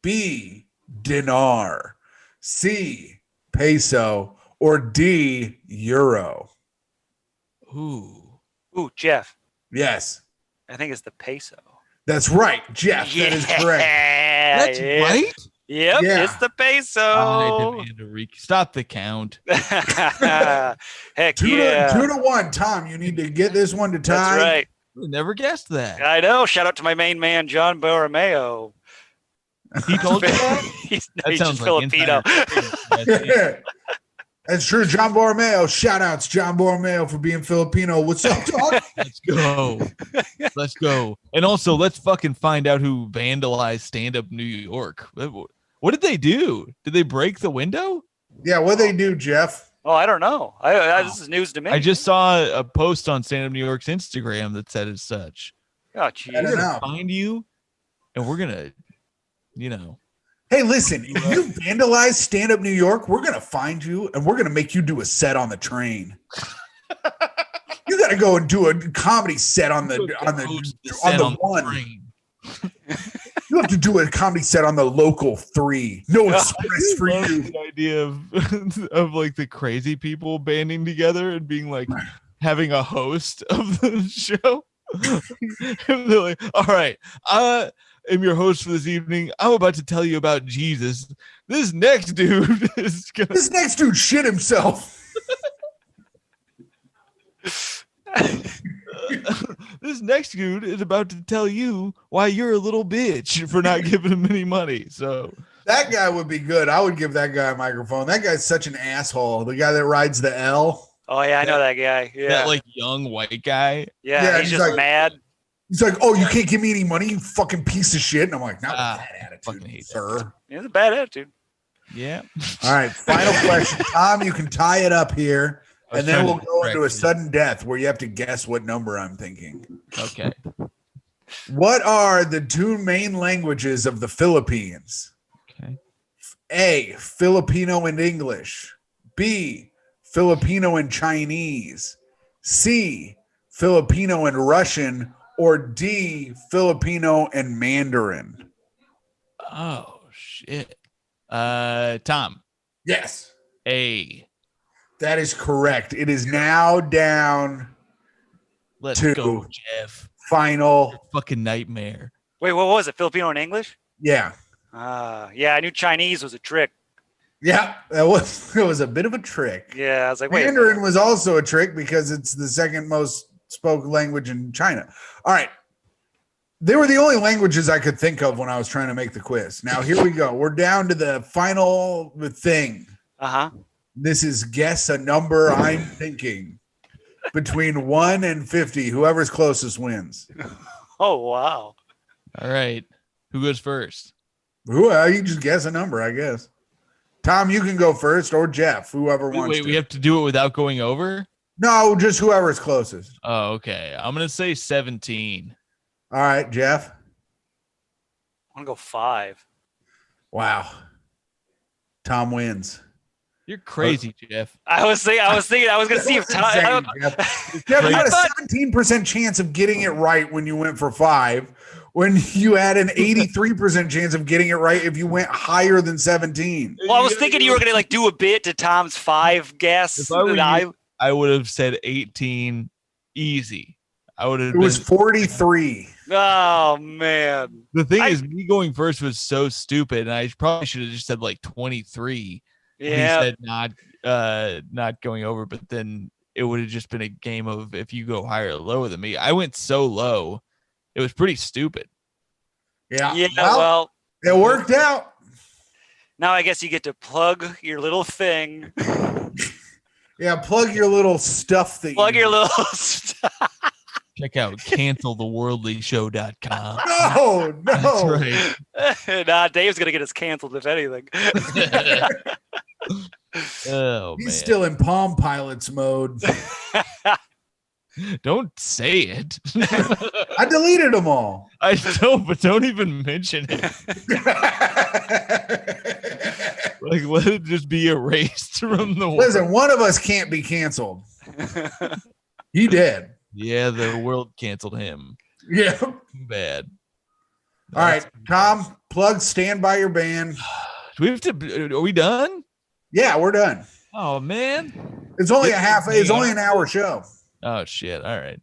B, dinar. C, peso. Or D, euro. Ooh. Ooh, Jeff, Yes, I think it's the peso. that's right, Jeff. That is correct. That's yeah. right. Yep, Yeah. it's the I peso. demand a stop the count. Heck 2 yeah. to 1. Tom, you need to get this one to tie. That's right. I never guessed that. I know. Shout out to my main man, John Borromeo. He told you that? he's That he's sounds just like Filipino. insider. That's true. John Borromeo. Shout outs, John Borromeo, for being Filipino. What's up, dog? Let's go. Let's go. And also, let's fucking find out who vandalized Stand Up New York. What did they do? Did they break the window? Yeah, what they do, Jeff? Oh, I don't know. This is news to me. I just saw a post on Stand Up New York's Instagram that said as such. Oh, I jeez. don't We're know. gonna find you, and we're gonna, Hey, Hey, listen, if you vandalize Stand Up New York, we're going to find you and we're going to make you do a set on the train. You got to go and do a comedy set on the one. Train. You have to do a comedy set on the local 3. No express for you. The idea of like the crazy people banding together and being like having a host of the show. And they're like, all right, I am your host for this evening. I'm about to tell you about Jesus. This next dude shit himself. This next dude is about to tell you why you're a little bitch for not giving him any money. So that guy would be good. I would give that guy a microphone. That guy's such an asshole. The guy that rides the L. Oh yeah, I know that guy. Yeah, that like young white guy. Yeah, he's just like, mad. He's like, "Oh, you can't give me any money, you fucking piece of shit." And I'm like, "Not with that attitude, sir." He has a bad attitude. Yeah. All right, final question, Tom. You can tie it up here. And then we'll go into a sudden death where you have to guess what number I'm thinking. Okay. What are the 2 main languages of the Philippines? Okay. A, Filipino and English. B, Filipino and Chinese. C, Filipino and Russian. Or D, Filipino and Mandarin. Oh, shit. Tom. Yes. A. That is correct. It is now down Let's to go, Jeff. Final fucking nightmare. Wait, what was it? Filipino and English? Yeah. Yeah, I knew Chinese was a trick. Yeah, it was a bit of a trick. Yeah, I was like, wait. Mandarin was also a trick because it's the second most spoken language in China. All right. They were the only languages I could think of when I was trying to make the quiz. Now, here we go. We're down to the final thing. Uh-huh. This is guess a number I'm thinking. Between 1 and 50, whoever's closest wins. Oh, wow. All right. Who goes first? You just guess a number, I guess. Tom, you can go first, or Jeff, whoever wants to. Wait, we have to do it without going over? No, just whoever's closest. Oh, okay. I'm going to say 17. All right, Jeff. I'm going to go 5. Wow. Tom wins. You're crazy, Jeff. I was thinking I was going to see if Tom. Jeff, you had a 17% chance of getting it right when you went for 5, when you had an 83% chance of getting it right if you went higher than 17. Well, I was thinking you were going to like do a bit to Tom's 5 guess. I would have said 18 easy. It was 43. Oh man. The thing is, me going first was so stupid, and I probably should have just said like 23. Yeah. He said not going over, but then it would have just been a game of if you go higher or lower than me. I went so low, it was pretty stupid. Yeah. Yeah. Well, it worked out. Now I guess you get to plug your little thing. Yeah, plug your little stuff thing. Plug your little stuff. Check out canceltheworldlyshow.com. No. That's right. Nah, Dave's gonna get us canceled if anything. Oh, He's man. still in Palm Pilots mode. Don't say it. I deleted them all. I don't, but don't even mention it. Like, let it just be erased from the world. Listen, one of us can't be canceled. He did. Yeah, the world canceled him. Yeah. Too bad. All right, Tom, plug Stand By Your Band. Do we have to? Are we done? Yeah, we're done. Oh man, It's only it's only an hour show. Oh shit! All right.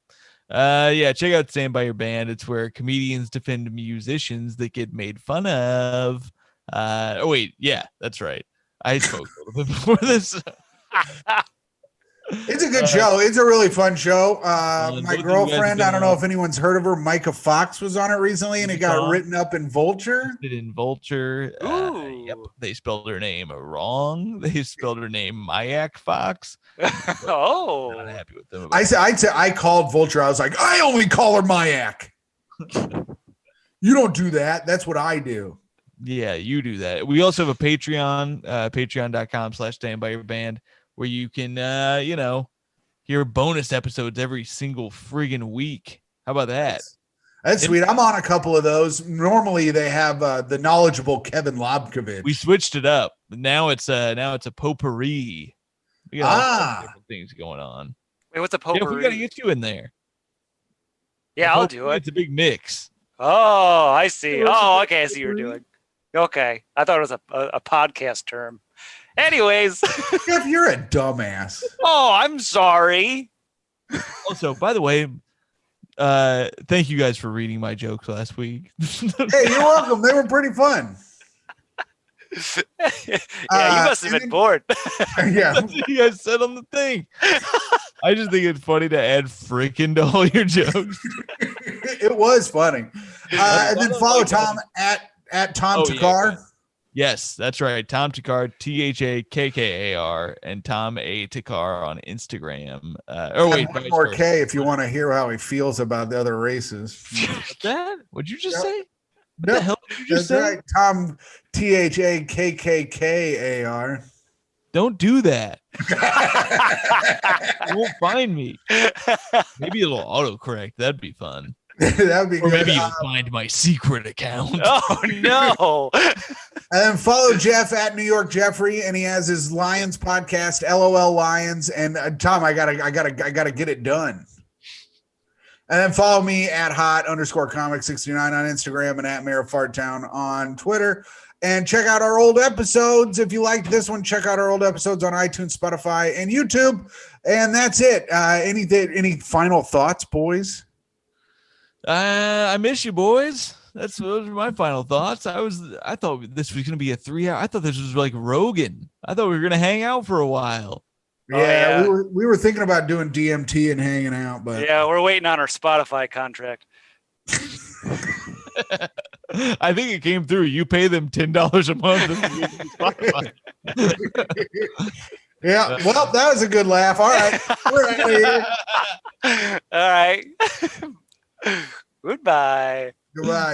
Yeah, check out Stand By Your Band. It's where comedians defend musicians that get made fun of. Oh wait, yeah, that's right. I spoke a little bit before this. It's a good show. It's a really fun show. My girlfriend, I don't know if anyone's heard of her, Micah Fox, was on it recently, and it got written up in Vulture. In Vulture. Yep, they spelled her name wrong. They spelled her name Mayak Fox. Oh, Not happy with them. I called Vulture. I was like, I only call her Mayak. You don't do that. That's what I do. Yeah, you do that. We also have a Patreon, patreon.com/standbyyourband, where you can, hear bonus episodes every single friggin' week. How about that? That's sweet. I'm on a couple of those. Normally they have the knowledgeable Kevin Lobkovich. We switched it up. Now it's a potpourri. We got all different things going on. Wait, what's a Yeah, potpourri? we got to get you in there. Yeah, I'll do it. It's a big mix. Oh, I see. Oh, okay. I see what you're doing. Okay. I thought it was a podcast term. Anyways. Jeff, you're a dumbass. Oh, I'm sorry. Also, by the way, thank you guys for reading my jokes last week. Hey, you're welcome. They were pretty fun. Yeah, you must have been bored. Yeah. That's what you guys said on the thing. I just think it's funny to add freaking to all your jokes. It was funny. And then follow Tom at Tom Thakkar. Yeah. Yes, that's right. Tom Thakkar, THAKKAR, and Tom A. Thakkar on Instagram. One more K if you want to hear how he feels about the other races. What's that? What'd you just say? What No, the hell did you just that's say? right. Tom THAKKAR. Don't do that. You won't find me. Maybe it'll autocorrect. That'd be fun. That'd be Or good. maybe you'll find my secret account. Oh no. And then follow Jeff at New York Jeffrey, and he has his Lions podcast, LOL Lions. And Tom, I gotta get it done. And then follow me at hot_comic69 on Instagram and at Mayor of Farttown on Twitter. And check out our old episodes. If you liked this one, check out our old episodes on iTunes, Spotify, and YouTube. And that's it. Any final thoughts, boys? I miss you, boys. Those are my final thoughts. I thought this was gonna be a 3 hour. I thought this was like Rogan. I thought we were gonna hang out for a while. Yeah, we were thinking about doing DMT and hanging out, but Yeah, we're waiting on our Spotify contract. I think it came through. You pay them $10 a month. Yeah, well, that was a good laugh. All right, we're out of here. All right. Goodbye. Goodbye.